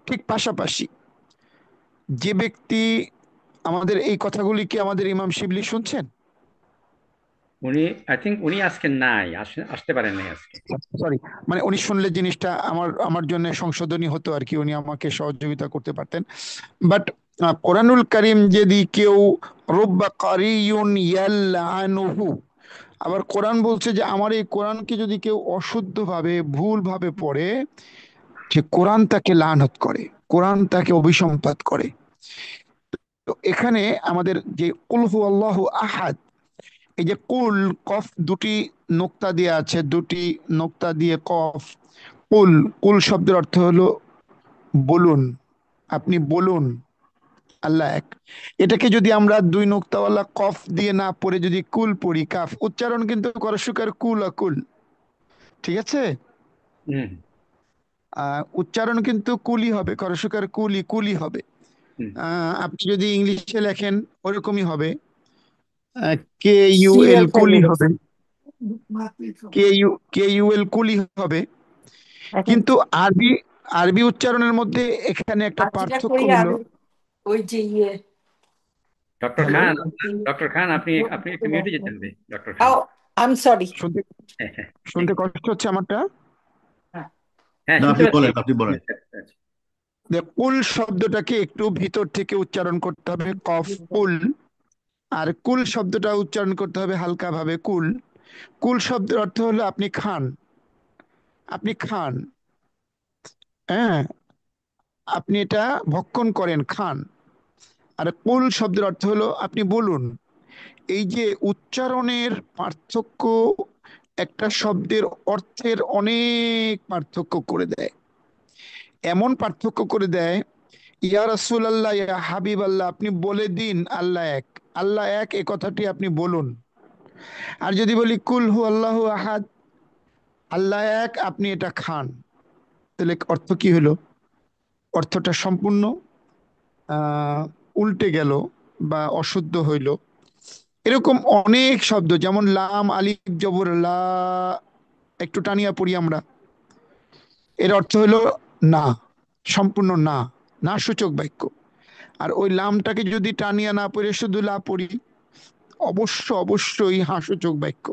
ঠিক পাশাপাশি যে ব্যক্তি, আমাদের এই কথাগুলি কি আমাদের ইমাম শিবলি শুনছেন? উনি আই থিঙ্ক উনি আজকে নাই, আসতে পারেন নাই আজকে। সরি, মানে উনি শুনলে জিনিসটা আমার আমার জন্য সংশোধনী হতো আর কি, উনি আমাকে সহযোগিতা করতে পারতেন। বাট কোরআনুল কারীম যদি কেউ রব্বা কারিয়ুন ইয়ালআনুহু, আবার কোরআন বলছে যে আমার এই কোরআনকে যদি কেউ অশুদ্ধভাবে ভুলভাবে পড়ে, সে কোরআন তাকে লানত করে, কোরআন তাকে অভিসম্পাত করে। তো এখানে আমাদের যে কুল হু আল্লাহু আহাদ, এই যে কুল, কফ দুটি নোক্তা দিয়ে আছে, দুটি নোক্তা দিয়ে কফ, কুল, কুল শব্দের অর্থ হলো বলুন, আপনি বলুন আল্লাহ এক। এটাকে যদি আমরা দুই নোক্তাওয়ালা কফ দিয়ে না পড়ে যদি কুল পড়ি, কাফ উচ্চারণ কিন্তু করসুকার কুল আকুল, ঠিক আছে? হুম উচ্চারণ কিন্তু কুলি হবে, করসুকার কুলি কুলি হবে। হুম। আপনি যদি ইংলিশে লেখেন ওরকমই হবে, কে ইউ এল সিরিয়াল কুলি ফেলে হবে, গেছে কে ইউ এল কুলি হবে। এখন। কিন্তু আরবি, আরবি উচ্চারণের মধ্যে এখানে একটা আর যেটা পার্থক্য করি হলো। আমি ওই যে ইয়ে ডক্টর হ্যালো, খান, ডক্টর খান, আপনি আপনি একটু মিউটে যেতে হবে, doctor Khan. I am sorry. শুনতে হ্যাঁ হ্যাঁ শুনতে কষ্ট হচ্ছে আমারটা? হ্যাঁ, না, শুনতে আপনি পাচ্ছি। বলেন, আপনি বলেন। কুল শব্দটাকে একটু ভিতর থেকে উচ্চারণ করতে হবে, কফ কুল। আর কুল শব্দটা উচ্চারণ করতে হবে হালকা ভাবে, কুল। কুল শব্দের অর্থ হলো আপনি খান, আপনি খান, হ্যাঁ, আপনি এটা ভক্ষণ করেন, খান। আর কুল শব্দের অর্থ হলো আপনি বলুন। এই যে উচ্চারণের পার্থক্য একটা শব্দের অর্থের অনেক পার্থক্য করে দেয়, এমন পার্থক্য করে দেয়। ইয়া রাসূলুল্লাহ, ইয়া হাবিব আল্লাহ, আপনি বলে দিন আল্লাহ এক, আল্লাহ এক, এ কথাটি আপনি বলুন। আর যদি বলি কুল হু আল্লাহু আহাদ, আল্লাহ এক, আপনি এটা খান, তাহলে অর্থ কি হলো? অর্থটা সম্পূর্ণ উল্টে গেল বা অশুদ্ধ হইল। এরকম অনেক শব্দ, যেমন লাম আলিফ জবর লা, একটু টানিয়া পড়ি আমরা, এর অর্থ হলো না, সম্পূর্ণ না, না সূচক বাক্য। আর ওই লামটাকে যদি টানিয়া না পড়ে শুধু লা পড়ি, অবশ্যই হাসূচক বাক্য।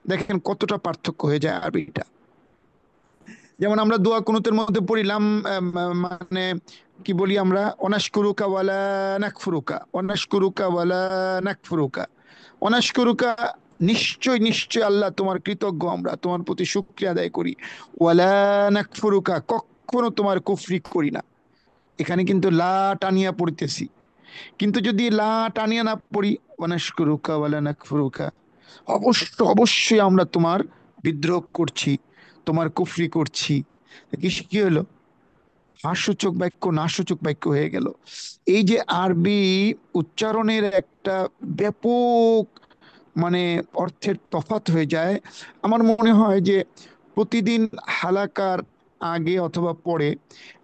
দেখেন কতটা পার্থক্য হয়ে যায় আরবিটা। যেমন আমরা দোয়া কুনুতের মধ্যে পড়িলাম, মানে কি বলি আমরা, অনাশকুরুকা ওয়ালা নাকফুরুকা, অনাশকুরুকা ওয়ালা নাকফুরুকা। অনাশকুরুকা, নিশ্চয় আল্লাহ তোমার কৃতজ্ঞ, আমরা তোমার প্রতি শুকরিয়া আদায় করি। ওয়ালা নাকফুরুকা, কখনো তোমার কুফরি করি না। এখানে কিন্তু লা টানিয়া পড়তেছি। কিন্তু যদি লা টানিয়া না পড়ি, অনাশকুরুকা ওয়ালা নাকফুরুকা, অবশ্যই আমরা তোমার বিদ্রোহ করছি, তোমার কুফরি করছি। কি হলো? হাসূচক বাক্য নাসূচক বাক্য হয়ে গেল। এই যে আরবি উচ্চারণের একটা ব্যাপক মানে অর্থের তফাৎ হয়ে যায়। আমার মনে হয় যে প্রতিদিন হালাকার আগে অথবা পরে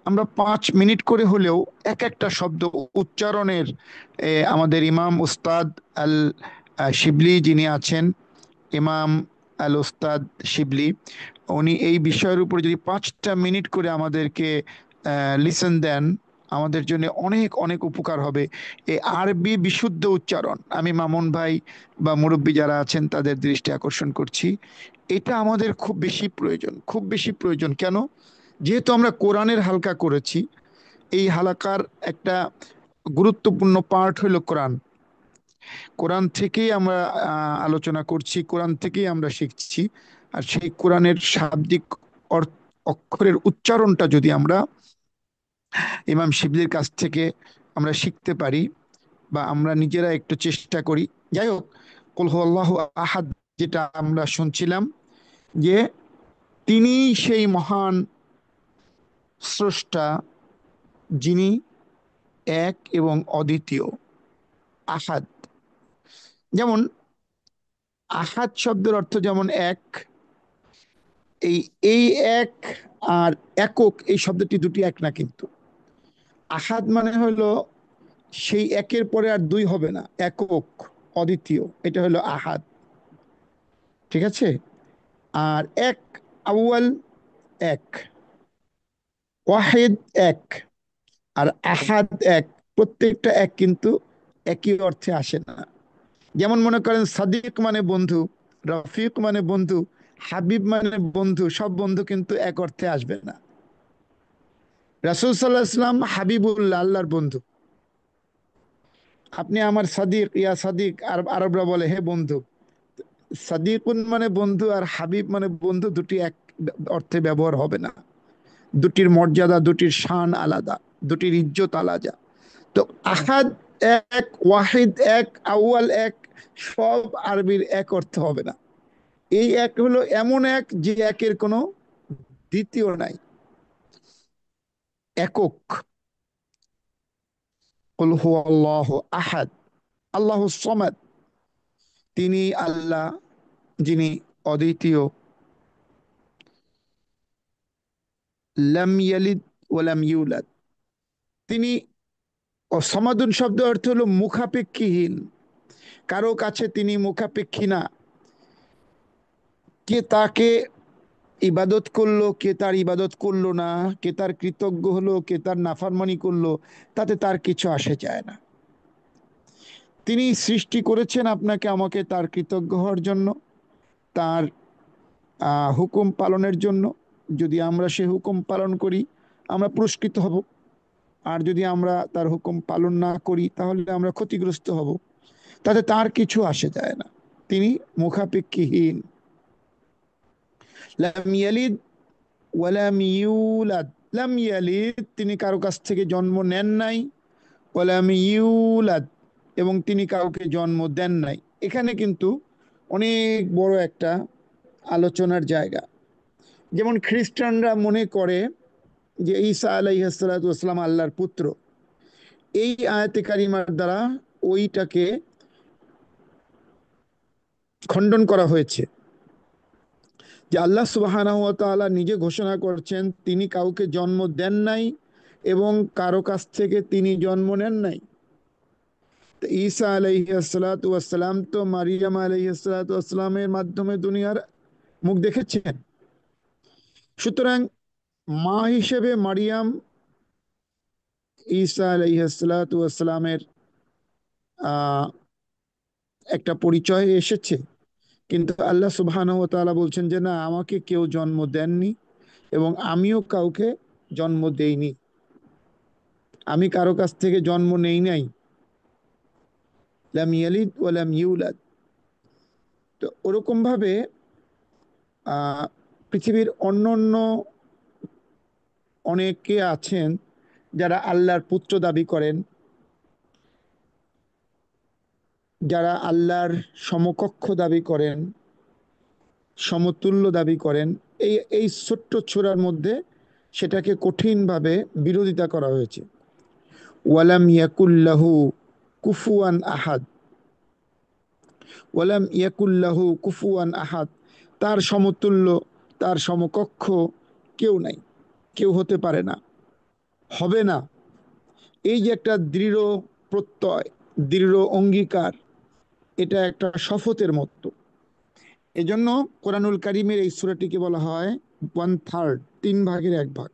আমরা 5 মিনিট করে হলেও এক একটা শব্দ উচ্চারণের, আমাদের ইমাম উস্তাদ আল শিবলি যিনি আছেন, ইমাম আল উস্তাদ শিবলি, উনি এই বিষয়ের উপর যদি 5টা মিনিট করে আমাদেরকে লিসেন দেন, আমাদের জন্য অনেক অনেক উপকার হবে। এই আরবি বিশুদ্ধ উচ্চারণ আমি মামুন ভাই বা মুরব্বী যারা আছেন তাদের দৃষ্টি আকর্ষণ করছি, এটা আমাদের খুব বেশি প্রয়োজন, খুব বেশি প্রয়োজন। কেন? যেহেতু আমরা কোরআনের হালকা করেছি, এই হালাকার একটা গুরুত্বপূর্ণ পার্ট হলো কোরআন। কোরআন থেকেই আমরা আলোচনা করছি, কোরআন থেকেই আমরা শিখছি। আর সেই কোরআনের শাব্দিক অক্ষরের উচ্চারণটা যদি আমরা ইমাম শিবলির কাছ থেকে আমরা শিখতে পারি, বা আমরা নিজেরা একটু চেষ্টা করি। যাই হোক, কুল হুয়াল্লাহু আহাদ যেটা আমরা শুনছিলাম, যে তিনি সেই মহান স্রষ্টা যিনি এক এবং অদ্বিতীয়। আহাদ, যেমন আহাদ শব্দের অর্থ যেমন এক, এই এই এক আর একক, এই শব্দটি দুটি এক না কিন্তু। আহাদ মানে হলো সেই একের পরে আর দুই হবে না, একক, অদ্বিতীয়, এটা হলো আহাদ। ঠিক আছে? আর এক, আউয়াল এক, ওয়াহিদ এক, আর আহাদ এক। প্রত্যেকটা এক কিন্তু একই অর্থে আসে না। যেমন মনে করেন সাদিক মানে বন্ধু, রফিক মানে বন্ধু, হাবিব মানে বন্ধু, সব বন্ধু কিন্তু এক অর্থে আসবে না। রাসূল সাল্লাল্লাহু আলাইহি ওয়াসাল্লাম হাবিবুল্লাহ, আল্লাহর বন্ধু। আপনি আমার সাদিক, ইয়া সাদিক, আর আরবরা বলে হে বন্ধু। সাদিকুন মানে বন্ধু, আর হাবিব মানে বন্ধু, দুটি এক অর্থে ব্যবহার হবে না। দুটির মর্যাদা, দুটির শান আলাদা, দুটির ইজ্জত আলাদা। তো আহাদ এক, ওয়াহিদ এক, আউয়াল এক, সব আরবির এক অর্থ হবে না। এই এক হলো এমন এক যে একের কোনো দ্বিতীয় নাই, একক। কুল হুয়াল্লাহু আহাদ, আল্লাহুস সামাদ, তিনি আল্লাহ যিনি অদ্বিতীয়। লাম ইয়ালিদ ওয়া লাম ইউলাদ, তিনি সমাদুন শব্দ অর্থ হলো মুখাপেক্ষীহীন, কারো কাছে তিনি মুখাপেক্ষী না। কে তাকে ইবাদত করলো, কে তার ইবাদত করলো না, কে তার কৃতজ্ঞ হলো, কে তার নাফরমানি করলো, তাতে তার কিছু আসে যায় না। তিনি সৃষ্টি করেছেন আপনাকে আমাকে তার কৃতজ্ঞ হওয়ার জন্য, তার হুকুম পালনের জন্য। যদি আমরা সে হুকুম পালন করি আমরা পুরস্কৃত হব, আর যদি আমরা তার হুকুম পালন না করি তাহলে আমরা ক্ষতিগ্রস্ত হব। তাতে তার কিছু আসে যায় না, তিনি মুখাপেক্ষীহীন। লাম ইয়ালিদ ওয়া লাম ইউলাদ, লাম ইয়ালিদ, তিনি কারো কাছ থেকে জন্ম নেন নাই, ওয়া লাম ইউলাদ, এবং তিনি কাউকে জন্ম দেন নাই। এখানে কিন্তু অনেক বড় একটা আলোচনার জায়গা। যেমন খ্রিস্টানরা মনে করে যে ঈসা আলাইহিস সালাতু ওয়াস সালাম আল্লাহর পুত্র। এই আয়াতে কারিমার দ্বারা ওইটাকে খণ্ডন করা হয়েছে, যে আল্লাহ সুবহানাহু ওয়া তাআলা নিজে ঘোষণা করছেন তিনি কাউকে জন্ম দেন নাই এবং কারো কাছ থেকে তিনি জন্ম নেন নাই। তো ঈসা আলাইহিস সালাতু ওয়াস সালাম তো মারিয়াম আলাইহিস সালাতু ওয়াস সালামের মাধ্যমে দুনিয়ার মুখ দেখেছেন। সুতরাং মা হিসেবে মারিয়াম ঈসা আলাইহিসসালামের একটা পরিচয় এসেছে, কিন্তু আল্লাহ সুবহানাহু ওয়া তাআলা বলছেন যে না, আমাকে কেউ জন্ম দেননি এবং আমিও কাউকে জন্ম দেইনি, আমি কারো কাছ থেকে জন্ম নেই নাই। লাম ইয়ালিদ ওয়া লাম ইউলাদ। তো ওরকম ভাবে পৃথিবীর অন্য অনেকে আছেন যারা আল্লাহর পুত্র দাবি করেন, যারা আল্লাহর সমকক্ষ দাবি করেন, সমতুল্য দাবি করেন। এই এই ছোট্ট ছোরার মধ্যে সেটাকে কঠিনভাবে বিরোধিতা করা হয়েছে। ওয়ালাম ইয়াকুল্লাহু কুফুয়ান আহাদ, ওয়ালাম ইয়াকুল্লাহু কুফুয়ান আহাদ, তার সমতুল্য, তার সমকক্ষ কেউ নাই, কেউ হতে পারে না, হবে না। এই যে একটা দৃঢ় প্রত্যয়, দৃঢ় অঙ্গীকার, এটা একটা শপথের মতো। এজন্য কোরআনুল কারীমের এই সূরাটিকে বলা হয় 1/3, 3/1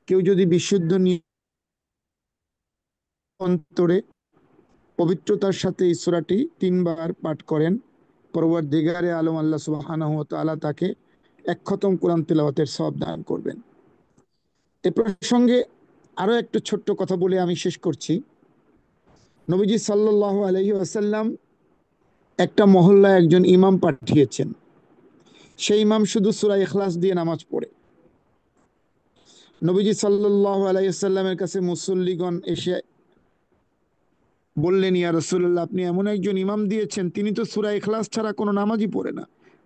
কেউ যদি বিশুদ্ধ অন্তরে পবিত্রতার সাথে এই সূরাটি 3 বার পাঠ করেন, পরওয়ারদিগারে আলম আল্লাহ সুবহানাহু ওয়া তাআলা তাকে 1 খতম কোরআন তেলাওয়াতের সওয়াব দান করবেন। এ প্রসঙ্গে আরো একটা ছোট্ট কথা বলে আমি শেষ করছি। নবীজি সাল্লাল্লাহু আলাইহি ওয়াসাল্লাম একটা মহল্লায় একজন ইমাম পাঠিয়েছেন। সেই ইমাম শুধু সূরা ইখলাস দিয়ে নামাজ পড়ে। নবীজি সাল্লাল্লাহু আলাইহি ওয়াসাল্লামের কাছে মুসল্লিগণ এসে বললেন, ইয়া রাসূলুল্লাহ, আপনি এমন একজন ইমাম দিয়েছেন, তিনি তো সূরা ইখলাস ছাড়া কোনো নামাজই পড়ে না,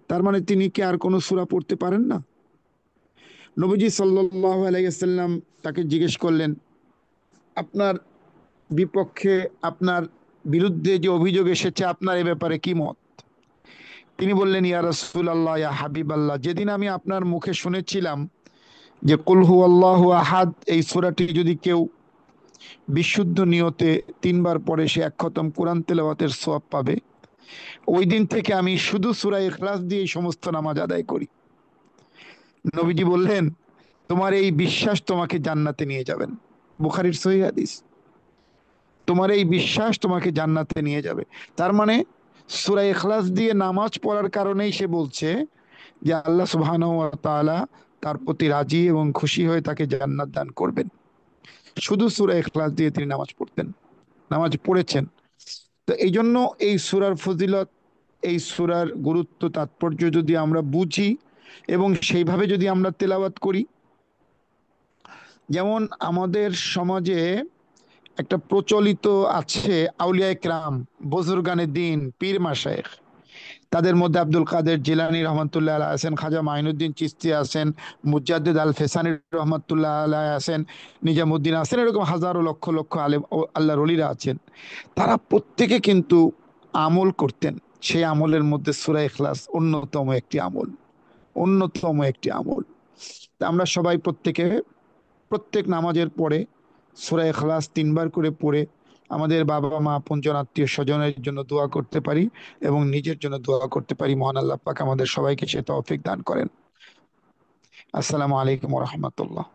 তার মানে তিনি কি আর কোনো সূরা পড়তে পারেন না? নবীজি সাল্লাল্লাহু আলাইহি ওয়াসাল্লাম তাকে জিজ্ঞেস করলেন, আপনার বিপক্ষে, আপনার বিরুদ্ধে যে অভিযোগ এসেছে, আপনার এ ব্যাপারে কি মত? তিনি বললেন, ইয়া রাসূলুল্লাহ, ইয়া হাবিবাল্লাহ, যেদিন আমি আপনার মুখে শুনেছিলাম যে কুল হুয়াল্লাহু আহাদ এই সূরাটি যদি কেউ বিশুদ্ধ নিয়তে 3 বার পড়ে সে 1 খতম কোরআন তেলাওয়াতের সওয়াব পাবে, ওই দিন থেকে আমি শুধু সূরা ইখলাস দিয়ে সমস্ত নামাজ আদায় করি। নবীজি বললেন, তোমার এই বিশ্বাস তোমাকে জান্নাতে নিয়ে যাবেন। বুখারীর সহিহ হাদিস। তোমার এই বিশ্বাস তোমাকে জান্নাতে নিয়ে যাবে। তার মানে সূরা ইখলাস দিয়ে নামাজ পড়ার কারণেই সে বলছে যে আল্লাহ সুবহানাহু ওয়া তাআলা তার প্রতি রাজি এবং খুশি হয়ে তাকে জান্নাত দান করবেন। শুধু সূরা ইখলাস দিয়ে তিনি নামাজ পড়তেন, নামাজ পড়েছেন। তো এই জন্য এই সূরার ফজিলত, এই সূরার গুরুত্ব, তাৎপর্য যদি আমরা বুঝি এবং সেইভাবে যদি আমরা তেলাওয়াত করি। যেমন আমাদের সমাজে একটা প্রচলিত আছে আউলিয়া ইকরাম, বুজুর্গানে দিন, পীর মাশায়েখ। তাদের মধ্যে আব্দুল কাদের জিলানী রহমতুল্লাহ আলাইহি আছেন, খাজা মাইনুদ্দিন চিশতি আছেন, মুজাদ্দিদ আল ফেসানি রহমতুল্লাহ আলাইহি আছেন, নিজামুদ্দিন আছেন, এরকম হাজারো লক্ষ লক্ষ আলেম ও আল্লাহর ওলিরা আছেন। তারা প্রত্যেকে কিন্তু আমল করতেন। সেই আমলের মধ্যে সূরা ইখলাস অন্যতম একটি আমল, অন্যতম একটি আমল। তা আমরা সবাই প্রত্যেকে প্রত্যেক নামাজের পরে সূরা ইখলাস 3 বার করে পড়ে আমাদের বাবা মা, আপনজন, আত্মীয় স্বজনের জন্য দোয়া করতে পারি এবং নিজের জন্য দোয়া করতে পারি। মহান আল্লাহ পাক আমাদের সবাইকে সে তৌফিক দান করেন। আসসালামু আলাইকুম ওয়া রাহমাতুল্লাহ।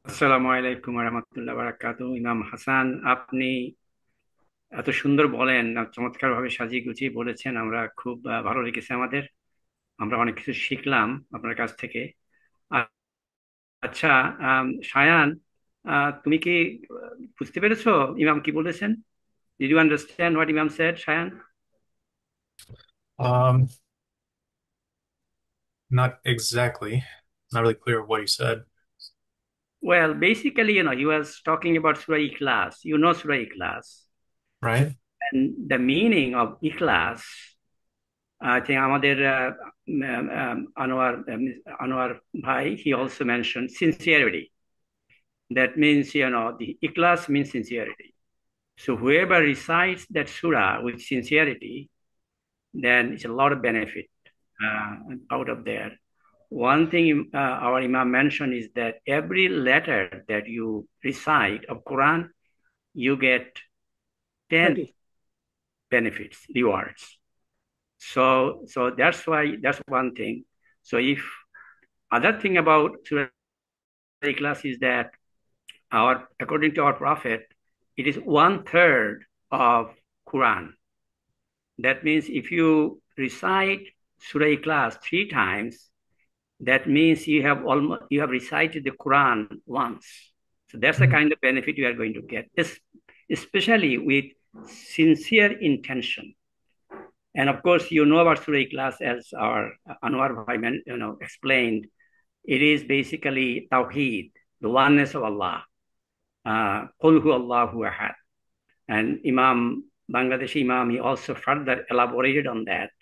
আসসালামু আলাইকুম রহমতুল্লাহ বারাকাতুহু। ইমাম হাসান, আপনি এত সুন্দর বলেন, চমৎকার ভাবে সাজিয়ে গুছিয়ে বলেছেন, আমরা খুব ভালো লেগেছে আমাদের। আমরা অনেক কিছু শিখলাম আপনার কাছ থেকে। আ- আচ্ছা, সায়ান, তুমি কি বুঝতে পেরেছো ইমাম কি বলেছেন? Did you understand what Imam said, Shayan? Um, Not exactly. Not really clear what he said. Well, basically, he was talking about Surah Ikhlas. You know Surah Ikhlas. Right? And the meaning of Ikhlas, I think আমাদের Anwar Bhai, he also mentioned sincerity. That means, the Ikhlas means sincerity. So whoever recites that surah with sincerity, then it's a lot of benefit out of there. One thing our Imam mentioned is that every letter that you recite of Quran, you get 10 20. benefits, rewards. So that's one thing. So if other thing about Surah Ikhlas is that according to our Prophet, it is 1/3 of Quran. That means if you recite Surah Ikhlas 3 times, that means you have recited the Quran once. So that's the kind of benefit you are going to get, especially with sincere intention. And of course, you know about Surah Ikhlas, as our Anwar Bhai explained. It is basically Tawheed, the oneness of Allah. Qul hu Allahu ahad. And Bangladeshi Imam, he also further elaborated on that.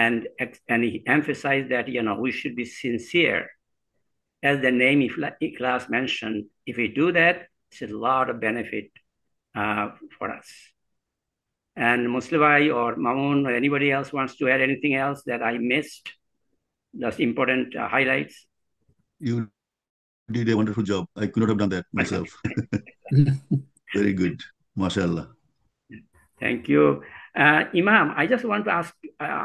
And he emphasized that, we should be sincere. As the name Ikhlas mentioned, if we do that, it's a lot of benefit for us. And Muslibai or Mamun or anybody else wants to add anything else that I missed? Just important highlights. You did a wonderful job. I could not have done that myself. Very good. MashaAllah. Thank you. Imam, I just want to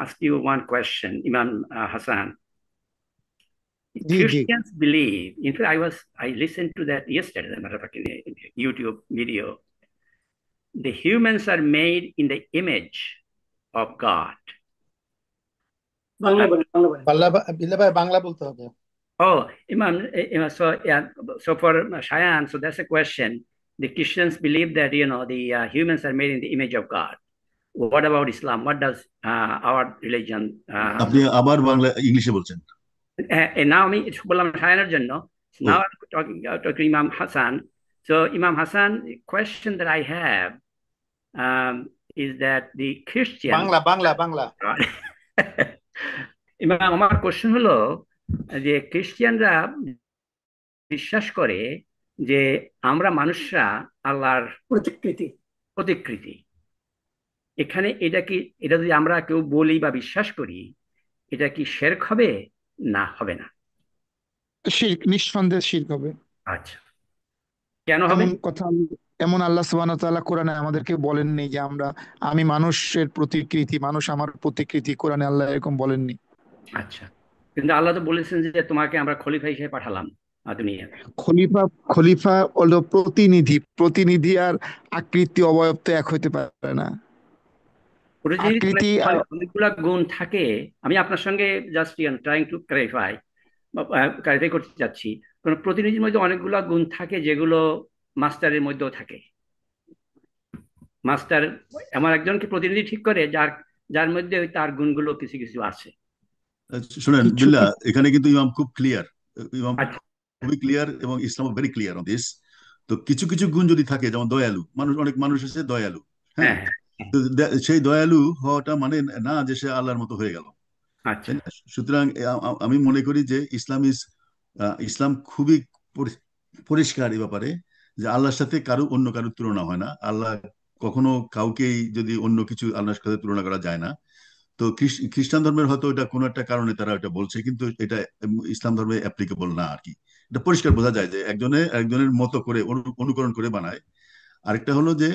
ask you one question, Imam Hassan. Christians believe, in fact, I listened to that yesterday, as a matter of fact, in a YouTube video. The humans are made in the image of God. Oh, Imam, so for Shayan, so that's a question. The Christians believe that, the humans are made in the image of God. What about Islam? What does our religion? Now আমি বললাম শায়ানের জন্য. Now I'm talking to Imam Hassan. So Imam Hassan, the question that I have is that the Christian Bangla Imam, আমার question হলো যে খ্রিস্টানরা বিশ্বাস করে যে আমরা মানুষরা আল্লাহর প্রতিকৃতি। এখানে এটা যদি আমরা কেউ বলি বা বিশ্বাস করি, এটা কি শিরক হবে না হবে না? শিরক, নিঃসন্দেহে শিরক হবে। আচ্ছা, কেন হবে? এমন আল্লাহ সুবহানাহু ওয়া তাআলা কোরআনে আমাদেরকে বলেননি যে আমি মানুষের প্রতিকৃতি, মানুষ আমার প্রতিকৃতি। কোরআনে আল্লাহ এরকম বলেননি। আচ্ছা, কিন্তু আল্লাহ তো বলেছেন যে তোমাকে আমরা খলিফা হিসেবে পাঠালাম দুনিয়ায়। খলিফা হলো প্রতিনিধি, আর আকৃতি অবয়ব তো এক হইতে পারে না। অনেকগুলা গুণ থাকে। আমি আপনার সঙ্গে জাস্ট ট্রাইং টু ক্লারিফাই করতে চাচ্ছি, কারণ প্রতিনিধির মধ্যে অনেকগুলা গুণ থাকে যেগুলো মাস্টারের মধ্যেও থাকে। মাস্টার এমন একজনকে প্রতিনিধি ঠিক করে যার মধ্যে তার গুণগুলো কিছু কিছু আছে। শুনেন বিল্লাহ, এখানে কিন্তু ইমাম খুব ক্লিয়ার, খুবই ক্লিয়ার, এবং ইসলাম ভেরি ক্লিয়ার অন দিস। তো কিছু কিছু গুণ যদি থাকে, যেমন দয়ালু, অনেক মানুষ আছে দয়ালু, হ্যাঁ, সেই দয়ালু হওয়াটা মানে না যে সে আল্লাহর মতো হয়ে গেল। সুতরাং আমি মনে করি যে ইসলাম খুবই পরিষ্কার এই ব্যাপারে, যে আল্লাহর সাথে অন্য কারোর তুলনা হয় না। আল্লাহ কখনো কাউকেই যদি অন্য কিছু আল্লাহর সাথে তুলনা করা যায় না। তো খ্রিস্টান ধর্মের হয়তো এটা কোনো একটা কারণে তারা এটা বলছে, কিন্তু এটা ইসলাম ধর্মে অ্যাপ্লিকেবল না আর কি। এটা পরিষ্কার বোঝা যায় যে একজনের মতো করে অনুকরণ করে বানায়। আরেকটা হলো যে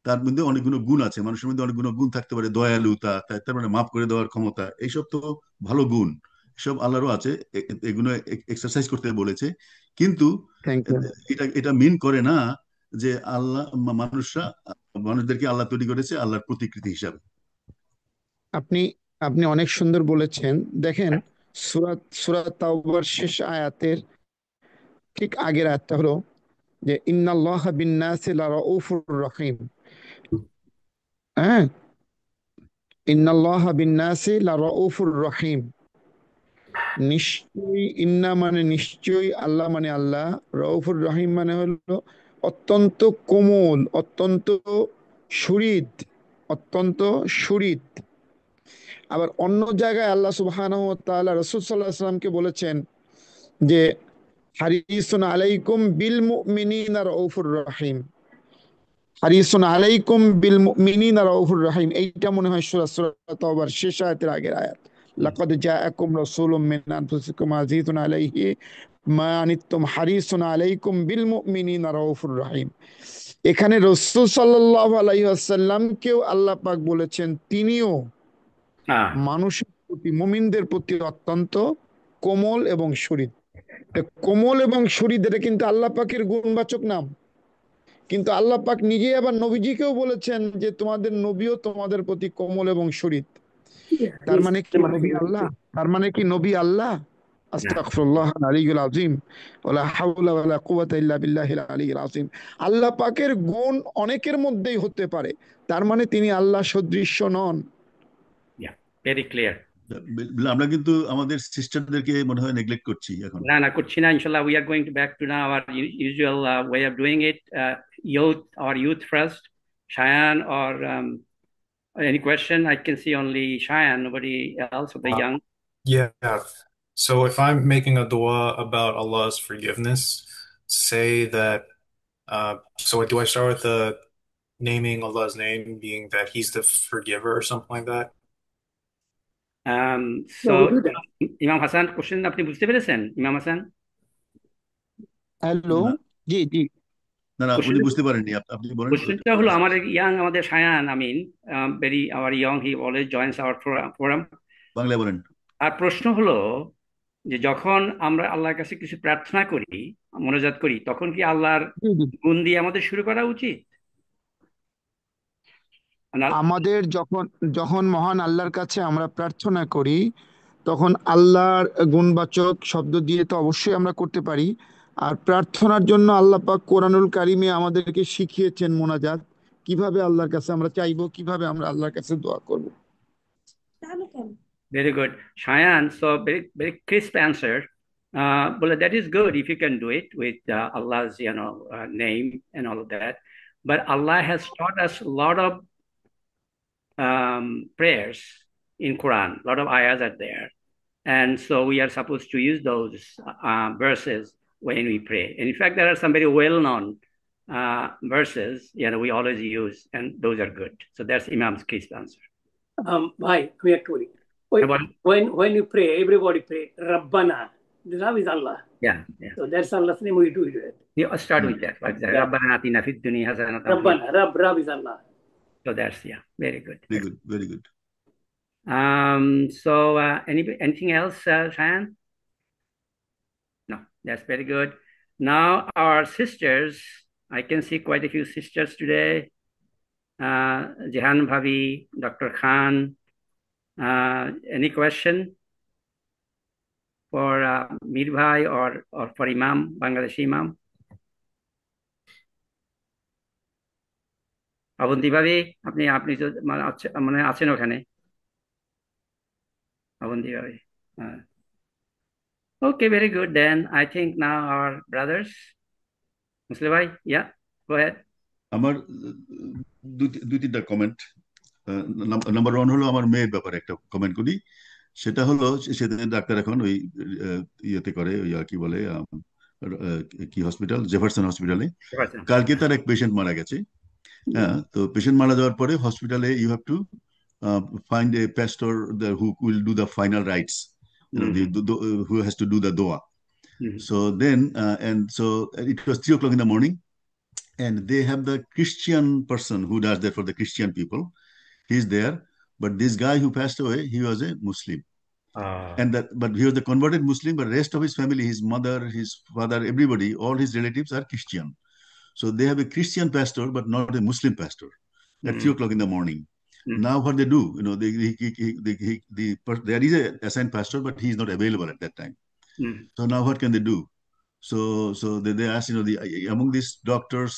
তার মধ্যে অনেকগুলো গুণ আছে, মানুষের মধ্যে অনেকগুলো গুণ থাকতে পারে, দয়ালুতা, তার মানে মাফ করে দেওয়ার ক্ষমতা, এইসব তো ভালো গুণ, সব আল্লাহরও আছে, এগুলো এক্সারসাইজ করতে বলেছে। কিন্তু এটা মিন করে না যে মানুষদেরকে আল্লাহ তৈরি করেছে আল্লাহর প্রতিকৃতি হিসাবে। আপনি অনেক সুন্দর বলেছেন। দেখেন, সূরা তাওবার শেষ আয়াতের ঠিক আগের আয়াতটা হলো যে ইন্নাল্লাহা বিন-নাসি লারাউফুর রহিম। হ্যাঁ, ইন্নাল্লাহা বিন-নাসি লারাউফুর রহিম। নিশ্চয়ই, ইন্না মানে নিশ্চয়ই, আল্লাহ মানে আল্লাহ, রাউফুর রহিম মানে হলো অত্যন্ত কোমল, অত্যন্ত সুহৃদ। আবার অন্য জায়গায় আল্লাহ সুবহানাহু ওয়া তাআলা রাসূল সাল্লাল্লাহু আলাইহি ওয়াসাল্লামকে বলেছেন যে হারিসুন আলাইকুম বিল মুমিনিনা রাউফুর রহিম। হারিসুন আলাইকুম বিল মুমিনিনা রাউফুর রহিম, এইটা মনে হয় সূরা তাওবার শেষ আয়াতের আগের আয়াত। লাকাদ জাআকুম রাসূলুম মিন আনফুসিকুম আজিজুন আলাইহি মা আনিতুম হারিসুন আলাইকুম বিল মুমিনিনা রাউফুর রহিম। এখানে রাসূল সাল্লাল্লাহু আলাইহি ওয়াসাল্লামকেও আল্লাহ পাক বলেছেন তিনিও মানুষের প্রতি, মুমিনদের প্রতি অত্যন্ত কোমল এবং সুহৃদ। কোমল এবং শরীর এটা কিন্তু আল্লাহ পাকের গুণবাচক নাম, কিন্তু আল্লাহ পাক নিজেই আবার নবীজিকেও বলেছেন যে তোমাদের নবীও তোমাদের প্রতি কোমল এবং শরীর। Yeah, তার he's মানে কি নবী আল্লাহ? তার মানে কি নবী আল্লাহ? না, আস্তাগফিরুল্লাহ আলিয়্যুল আযীম ওয়ালা হাওলা ওয়ালা কুওয়াতা ইল্লা বিল্লাহিল আলিয়্যিল আযীম। আল্লাহ পাকের গুণ অনেকের মধ্যেই হতে পারে, তার মানে তিনি আল্লাহ সদৃশ্য নন। yeah, very clear. আমরা কিন্তু আমাদের সিস্টারদেরকে মনে হয় নেগলেক্ট করছি এখন। না না করছি না, ইনশাল্লাহ we are going to back to now our usual way of doing it. Youth first. Cheyenne or any question? I can see only Cheyenne, nobody else of the young. Yeah. So if I'm making a dua about Allah's forgiveness, say that, so do I start with the naming Allah's name, being that He's the forgiver or something like that? So we do that. Imam Hassan, question আপনি বুঝতে পেরেছেন Imam Hassan? Hello, না জি জি। না না, উনি Question- বুঝতে পারেননি, আপনি বলেন। কোশ্চেনটা হলো আমাদের সায়ান আমিন, very our young, he always joins our forum. বাংলায় বলেন। আর প্রশ্ন হলো যে যখন আমরা আল্লাহর কাছে কিছু প্রার্থনা করি, মোনাজাত করি, তখন কি আল্লাহর জি, জি। গুণ দিয়ে আমাদের শুরু করা উচিত? আমাদের যখন যখন মহান আল্লাহর কাছে আমরা প্রার্থনা করি, তখন আল্লাহর গুণবাচক শব্দ দিয়ে তো অবশ্যই আমরা করতে পারি। আর প্রার্থনার জন্য আল্লাহ পাক কোরআনুল কারিমে আমাদেরকে শিখিয়েছেন মোনাজাত, কিভাবে আল্লাহর কাছে আমরা চাইবো, কিভাবে আমরা আল্লাহর কাছে দোয়া করব। Very good. Shayan, so very crisp answer. Well, that is good if you can do it with Allah's, name and all of that. But Allah has taught us a lot of prayers in Quran. A lot of ayahs are there, and so we are supposed to use those verses when we pray. And in fact, there are some very well-known verses, we always use, and those are good. So that's Imam's crisp answer. Bhai, we are truly. When you pray, everybody pray Rabbana. The Rabb is Allah. Yeah. So that's Allah's name. We do it. Yeah, start with that. Rabbana atina fid dunya hasanatan. Rabbana, Rabb is Allah. So that's very good. Very good, very good. So anything else, Cheyenne? No, that's very good. Now our sisters, I can see quite a few sisters today. Jehan Bhabi, Dr. Khan. Any question for Mir Bhai or for Imam, Bangladeshi Imam? Avunti Bhabi, আপনি মানে আছেন ওখানে? Avunti Bhabi. Okay, very good. Then I think now our brothers, Muslim Bhai, yeah, go ahead. আমার দুই তিনটা comment. Number one হলো আমার মেয়ের ব্যাপারে একটা কমেন্ট করি। সেটা হলো সে ডাক্তার এখন ওই ইয়েতে করে, ওই কি বলে কি হসপিটাল, জেফারসন হসপিটালে। কালকে তার এক পেশেন্ট মারা গেছে। হ্যাঁ, তো পেশেন্ট মারা যাওয়ার পরে হসপিটালে you have to find a pastor who will do the final rites, who has to do the dua. So then and so it was 3 o'clock in the morning, and they have the Christian person who does that for the Christian people. He's there, but this guy who passed away, he was a Muslim. But he was the converted Muslim, but rest of his family, his mother, his father, everybody, all his relatives are Christian. So they have a Christian pastor, but not a Muslim pastor at 3 o'clock in the morning. Now what they do, there is a assigned pastor, but he is not available at that time. So now what can they do? So they asked, among these doctors,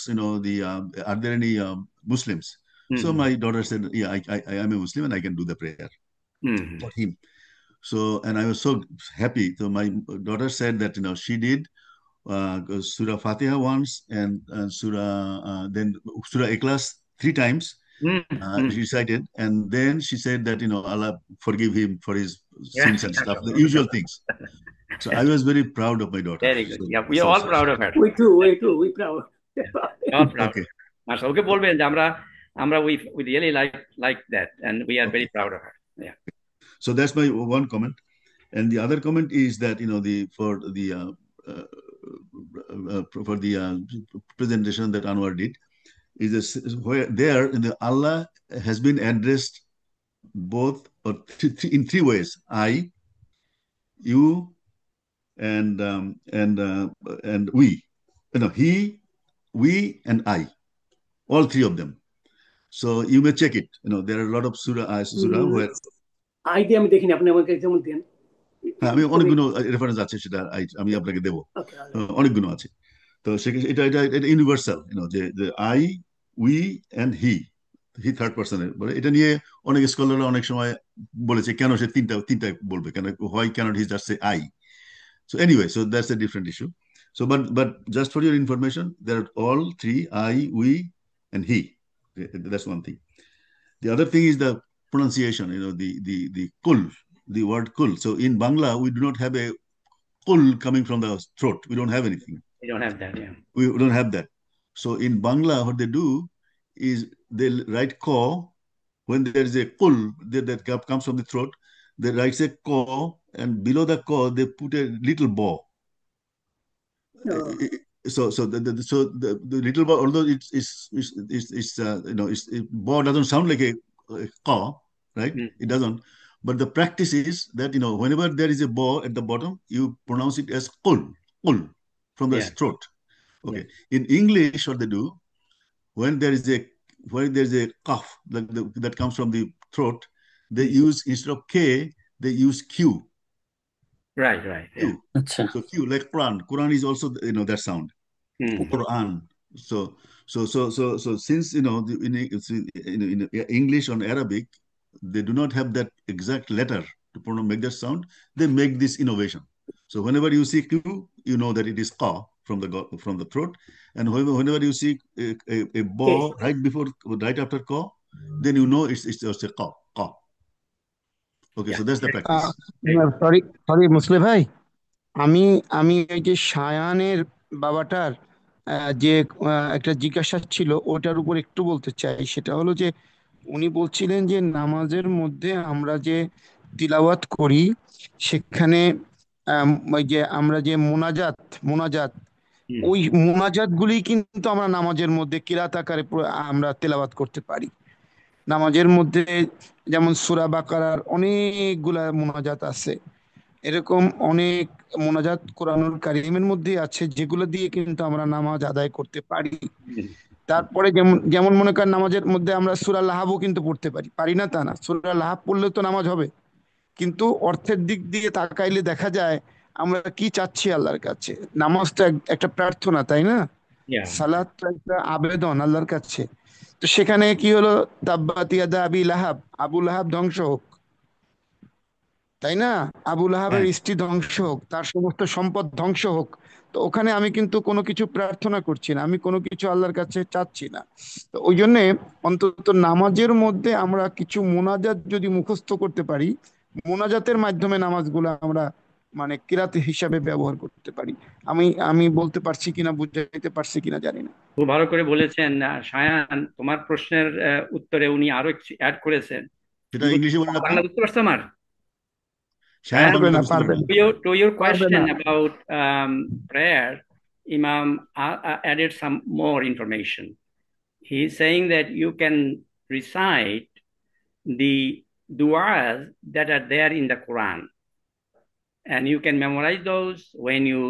are there any Muslims? So my daughter said, yeah, I am a Muslim and I can do the prayer for him. So, and I was so happy. So my daughter said that, she did Surah Fatiha once and then Surah Ikhlas 3 times. She recited, and then she said that, Allah forgive him for his sins and stuff, the usual things. So I was very proud of my daughter. Very good. Yeah, we are all proud of her. We too, we proud. All proud. Okay. ওকে বলবেন যে আমরা we really like that, and we are very proud of her. Yeah. So that's my one comment, and the other comment is that for the presentation that Anwar did, is where there Allah has been addressed both or in 3 ways: I, you, and we. He, we, and I, all three of them. So you may check it. There are a lot of surah where I দিয়ে আমি দেখিনি, আপনি আমাকে যেমন দেন। আমি অনেকগুলো reference আছে, সেটা আমি আপনাকে দেবো, অনেকগুলো আছে। তো সেক্ষেত্রে এটা এটা এটা ইউনিভার্সাল, যে I, we and he third পার্সনের বলে। এটা নিয়ে অনেক স্কলাররা অনেক সময় বলেছে কেন সে তিনটা বলবে, কেন, why can't he just say I? So anyway, so that's a different issue. So but just for your information, there are all three, I, we, and he. That's one thing. The other thing is the pronunciation, the kul, the word kul. So in Bangla, we do not have a kul coming from the throat. We don't have anything. We don't have that, yeah. We don't have that. So in Bangla, what they do is they write ko. When there is a kul that comes from the throat, they write a ko, and below the ko, they put a little bow. So the little bow, although bow doesn't sound like a ka, right? It doesn't. But the practice is that whenever there is a bow at the bottom, you pronounce it as kul from the throat. Okay. In English, what they do, when there is a cough that comes from the throat, they use, instead of K, they use Q. Right. Q. Yeah. So Q, like Quran. Quran is also that sound. Quran. So since in English or Arabic, they do not have that exact letter to make that sound, they make this innovation. So whenever you see Q, you know that it is Qa from the throat, and whenever you see a bow right after Qa, then you know it's just a Qa. Okay, so that's the practice. Sorry মুসলিম ভাই, আমি আমি এই যে শায়ানের বাবাটার যে একটা জিজ্ঞাসা ছিল, ওটার উপর একটু বলতে চাই। সেটা হলো যে উনি বলছিলেন যে নামাজের মধ্যে আমরা যে তিলাওয়াত করি, সেখানে ওই যে আমরা যে মোনাজাত ওই মোনাজাত গুলি কিন্তু আমরা নামাজের মধ্যে কিরাত আকারে আমরা তেলাওয়াত করতে পারি। নামাজের মধ্যে যেমন সূরা বাকারার অনেকগুলা মোনাজাত আছে, এরকম অনেক মোনাজাত কোরআনুল কারীমের মধ্যে আছে, যেগুলো দিয়ে কিন্তু আমরা নামাজ আদায় করতে পারি। তারপরে যেমন মনে করেন নামাজের মধ্যে আমরা সূরা লাহাবও কিন্তু পড়তে পারি না তা না, সূরা লাহাব পড়লে তো নামাজ হবে, কিন্তু অর্থের দিক দিয়ে তাকাইলে দেখা যায় আমরা কি চাচ্ছি আল্লাহর কাছে। নামাজটা একটা প্রার্থনা, তাই না? সালাত একটা আবেদন আল্লাহর কাছে। তো সেখানে কি হলো, তাব্বাত ইয়াদা আবি লাহাব, আবু লাহাব ধ্বংস হোক, তাই না? আবু লাহাবের স্ত্রী ধ্বংস হোক, তার সমস্ত সম্পদ ধ্বংস হোক। তো ওখানে আমি কিন্তু কোনো কিছু প্রার্থনা করছি না, আমি কোনো কিছু আল্লাহর কাছে চাচ্ছি না। তো ওই জন্যে অন্তত নামাজের মধ্যে আমরা কিছু মোনাজাত যদি মুখস্থ করতে পারি, মোনাজাতের মাধ্যমে নামাজগুলো আমরা মানে কিরাত হিসাবে ব্যবহার করতে পারি। আমি বলতে পারছি কিনা, বুঝাইতে পারছি কিনা জানি না। খুব ভালো করে বলেছেন শায়ান। তোমার প্রশ্নের উত্তরে উনি আরো একটু অ্যাড করেছেন। সেটা ইংলিশে বলেন, বাংলা বুঝতে পারছো আমার? To your question about prayer, Imam added some more information. He's saying that you can recite the du'as that are there in the Quran, and you can memorize those. When you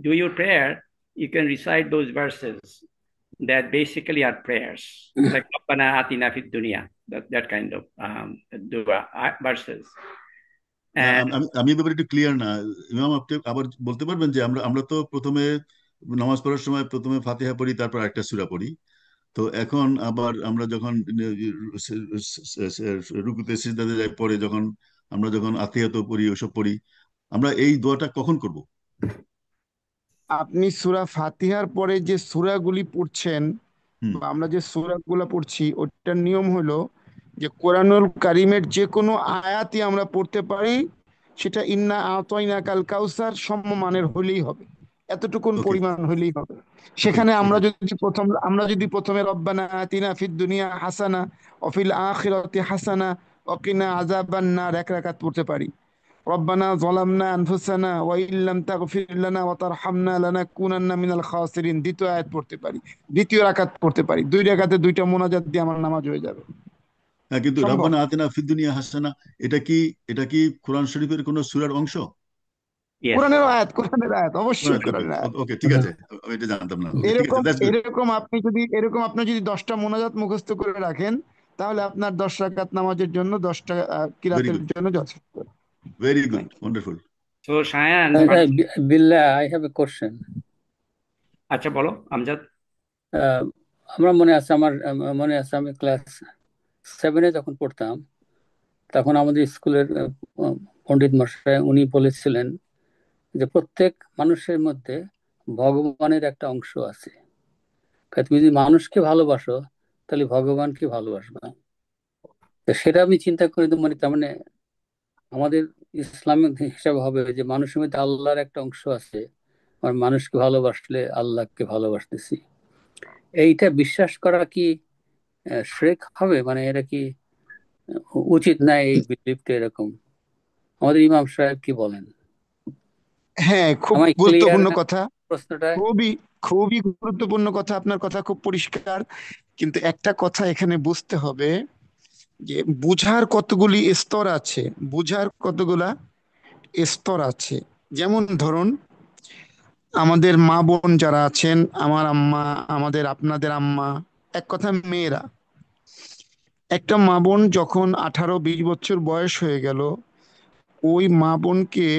do your prayer, you can recite those verses that basically are prayers, like Rabbana atina fid dunya, that kind of dua verses. আমি ব্যাপারে একটু clear না, ইমাম আপনি আবার বলতে পারবেন যে আমরা তো প্রথমে নামাজ পড়ার সময় প্রথমে ফাতিহা পড়ি, তারপর একটা সূরা পড়ি। তো এখন আবার আমরা যখন রুকুতে সিজদাতে যাই, পরে আমরা যখন আতিহাত পড়ি, ওসব পড়ি, আমরা এই দোয়াটা কখন করব? আপনি সূরা ফাতিহার পরে যে সূরাগুলি পড়ছেন বা আমরা যে সূরাগুলো পড়ছি, ওটার নিয়ম হলো যে কোরআনুল কারীমের যে কোনো আয়াতই আমরা পড়তে পারি, সেটা ইন্না আতাইনা কাল কাউসার সমমানের হলেই হবে, এতটুকুন পরিমাণ হলেই হবে। সেখানে আমরা যদি প্রথমে রব্বানা আতিনা ফিদ দুনিয়া হাসানা ওয়া ফিল আখিরাতি হাসানা ওয়া কিনা আযাবান নার এক রাকাত পড়তে পারি, রব্বানা যালামনা আনফুসানা ওয়া ইল্লাম তাগফির লানা ওয়া তারহামনা লানাকুনান্না মিনাল খাসিরিন দ্বিতীয় আয়াত পড়তে পারি, দ্বিতীয় রাকাত পড়তে পারি, দুই রাকাতে দুইটা মোনাজাত দিয়ে আমার নামাজ হয়ে যাবে। কিন্তু রব্বানা আতিনা ফিদ দুনিয়া হাসানা, এটা কি কোরআন শরীফের কোন সূরার অংশ? Yes. কোরআনের আয়াত অবশ্যই কোরআনের আয়াত। ওকে, ঠিক আছে, আমি এটা জানতাম না। ওকে, ঠিক আছে, এরকম দ্যাটস গুড। আপনি যদি 10টা মোনাজাত মুখস্থ করে রাখেন, তাহলে আপনার 10 রাকাত নামাজের জন্য 10টা ভেরি কিরাতের গুড, জন্য যথেষ্ট। Very good, wonderful. So Shayan, Billah, I have a question. আচ্ছা বলো আমজাদ। আমার মনে আছে আমি ক্লাস 7-এ যখন পড়তাম, তখন আমাদের স্কুলের পণ্ডিত মশাই উনি বলেছিলেন যে প্রত্যেক মানুষের মধ্যে ভগবানের একটা অংশ আছে। তুমি যদি মানুষকে ভালোবাসো তাহলে ভগবানকে ভালোবাসবা। তো সেটা আমি চিন্তা করি, তো তার মানে আমাদের ইসলামিক হিসাবে হবে যে মানুষের মধ্যে আল্লাহর একটা অংশ আছে, আর মানুষকে ভালোবাসলে আল্লাহকে ভালোবাসতেছি। এইটা বিশ্বাস করা কি শিরক হবে? মানে এটা কি উচিত না এই বিলিফটা এরকম? আমাদের ইমাম সাহেব কি বলেন? হ্যাঁ, খুব আমার ক্লিয়ার গুরুত্বপূর্ণ কথা, প্রশ্নটা? খুবই গুরুত্বপূর্ণ কথা। আপনার কথা খুব পরিষ্কার, কিন্তু একটা কথা এখানে বুঝতে হবে যে বুঝার কতগুলি স্তর আছে, যেমন ধরুন, আমাদের মা বোন যারা আছেন, আমার আম্মা, আপনাদের আম্মা, এক কথা মেয়েরা, একটা মা বোন যখন 18-20 বছর বয়স হয়ে গেল, ওই মা বোনকে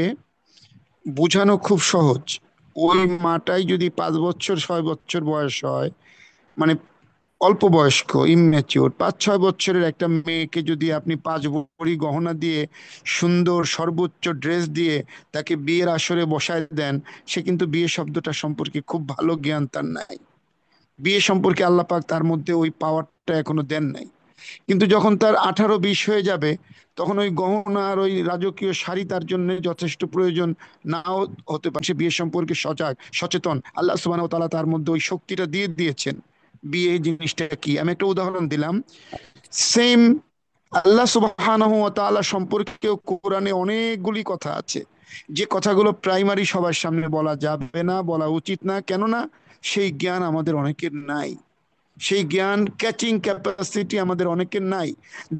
বোঝানো খুব সহজ। ওই মাটাই যদি 5 বছর 6 বছর বয়স হয়, মানে অল্প বয়স্ক, ইম্যাচিওর 5-6 বছরের একটা মেয়েকে যদি আপনি 5 ভরি গহনা দিয়ে, সুন্দর সর্বোচ্চ ড্রেস দিয়ে তাকে বিয়ের আসরে বসায় দেন, সে কিন্তু বিয়ে শব্দটা সম্পর্কে খুব ভালো জ্ঞান তার নাই। বিয়ে সম্পর্কে আল্লাহ পাক তার মধ্যে ওই পাওয়ারটা এখনো দেন নাই। কিন্তু যখন তার 18-20 হয়ে যাবে, তখন ওই গহনা আর ওই রাজকীয় শাড়ি তার জন্য যথেষ্ট প্রয়োজন নাও হতে পারে। সে বিয়ে সম্পর্কে সচেতন। আল্লাহ সুবহানাহু ওয়া তাআলা তার মধ্যে ওই শক্তিটা দিয়ে দিয়েছেন। বিয়ে জিনিসটা কি, আমি একটা উদাহরণ দিলাম। সেম আল্লাহ সুবহানাহু ওয়া তাআলা সম্পর্কেও কোরআনে অনেকগুলি কথা আছে, যে কথাগুলো প্রাইমারি সবার সামনে বলা যাবে না, বলা উচিত না। কেননা সেই জ্ঞান আমাদের অনেকের নাই, সেই জ্ঞান ক্যাচিং ক্যাপাসিটি আমাদের অনেকের নাই।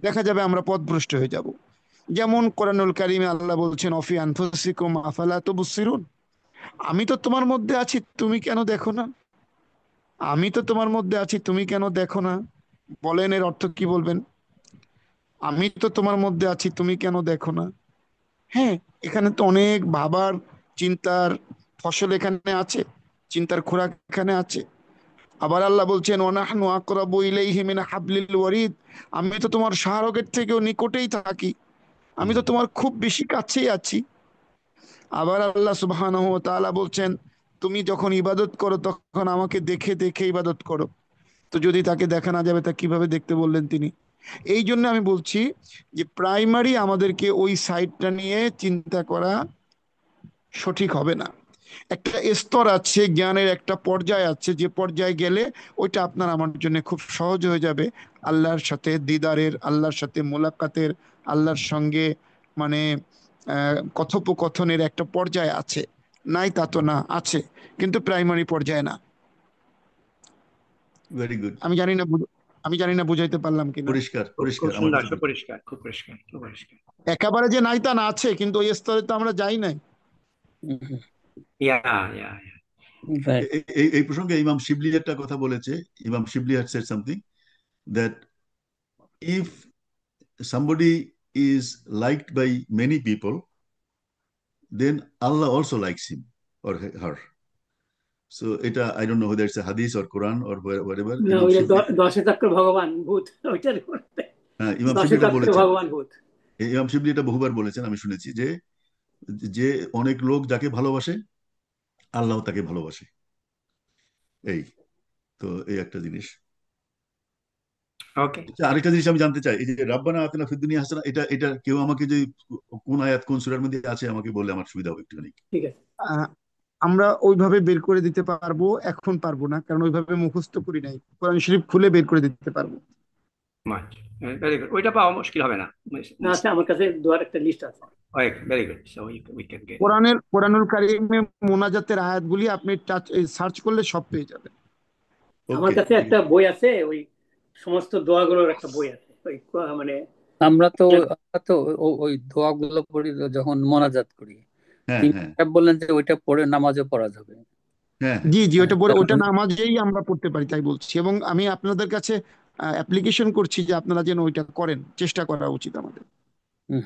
দেখা যাবে আমরা পথভ্রষ্ট হয়ে যাব। যেমন কোরআনুল কারিমে আল্লাহ বলছেন, অফি আনফুসিকুম আফালা তুবসিরুন, আমি তো তোমার মধ্যে আছি, তুমি কেন দেখো না? আমি তো তোমার মধ্যে আছি, তুমি কেন দেখো না? বলেন, এর অর্থ কি বলবেন? আমি তো তোমার মধ্যে আছি, তুমি কেন দেখো না? হ্যাঁ, এখানে তো অনেক ভাবার, চিন্তার ফসল এখানে আছে, চিন্তার খোরাক এখানে আছে। আবার আল্লাহ বলছেন, ওয়ানাহনু আকরাবু ইলাইহি মিন হাবলিল ওয়ারিদ, আমি তো তোমার শাহরগের থেকেও নিকটেই থাকি, আমি তো তোমার খুব বেশি কাছেই আছি। আবার আল্লাহ সুবহানাহু ওয়া তাআলা বলছেন, তুমি যখন ইবাদত করো তখন আমাকে দেখে দেখে ইবাদত করো। তো যদি তাকে দেখা না যাবে, তা কিভাবে দেখতে বললেন তিনি? এই জন্য আমি বলছি যে প্রাইমারি আমাদেরকে ওই সাইডটা নিয়ে চিন্তা করা সঠিক হবে না। একটা স্তর আছে, জ্ঞানের একটা পর্যায় আছে, যে পর্যায়ে গেলে ওইটা আপনার আমার জন্য খুব সহজ হয়ে যাবে। আল্লাহর সাথে দিদারের, আল্লাহর সাথে মোলাকাতের, আল্লাহর সঙ্গে মানে কথোপকথনের একটা পর্যায় আছে। নাই তা তো না, আছে, কিন্তু প্রাইমারি পর্যায়ে না। Very good. আমি জানি না বুঝাইতে পারলাম কিনা। পরিষ্কার, খুব পরিষ্কার, আমার সুন্দর, কাছে খুব পরিষ্কার, খুব পরিষ্কার, খুব পরিষ্কার। একেবারে যে নাই তা না, আছে, কিন্তু ওই স্তরে তো আমরা যাই নাই। ইয়া ইয়া Right. এই প্রসঙ্গে ইমাম শিবলি একটা কথা বলেছে। ইমাম শিবলি had said something that if somebody is liked by many people, then Allah also likes him or her. So এটা I don't know whether it's a hadith or Quran or whatever. না, ইমাম ওই যে শিবলি, দশে চক্র ভগবান ভূত, ওইটার হ্যাঁ, ইমাম দশে শিবলি এটা চক্র বলেছেন। ভগবান ভূত। ইমাম শিবলি এটা বহুবার বলেছেন, আমি শুনেছি, যে যে অনেক লোক যাকে ভালোবাসে আল্লাহ তাকে ভালোবাসে। এই তো এই একটা জিনিস। ওকে। আচ্ছা, আরেকটা জিনিস আমি জানতে চাই, এই যে রাব্বানা আতিনা ফিদ দুনিয়া হাসানা, এটা কেউ আমাকে যে কোন আয়াত কোন সূরার মধ্যে আছে আমাকে বললে আমার সুবিধা হবে একটুখানি। ঠিক আছে, আমরা ওইভাবে বের করে দিতে পারবো, এখন পারবো না, কারণ ওইভাবে মুখস্থ করি নাই। কোরআন শরীফ খুলে বের করে দিতে পারবো। মাচ ভেরি গুড, ওইটা পাওয়া মুশকিল হবে না। না আছে, আমার কাছে দোয়ার একটা লিস্ট আছে। Very good, so we can get. কোরআনুল কারিমে মোনাজাতের আয়াতগুলি আপনি সার্চ করলে সব পেয়ে যাবেন। আমার ওকে, কাছে একটা বই আছে, ওই সমস্ত দোয়াগুলোর একটা বই আছে, ওই মানে আমরা তো ওই দোয়াগুলো পড়ি যখন মোনাজাত করি, হ্যাঁ ইমাম হ্যাঁ সাহেব বললেন যে ওইটা পড়ে নামাজে পড়া যাবে। হ্যাঁ জি জি, হ্যাঁ, ওটা পরে তার ওটা মানে নামাজেই আমরা পড়তে পারি তাই বলছি, এবং আমি আপনাদের কাছে অ্যাপ্লিকেশন করছি যে আপনারা যেন ওইটা করেন, চেষ্টা করা উচিত আমাদের। হুম।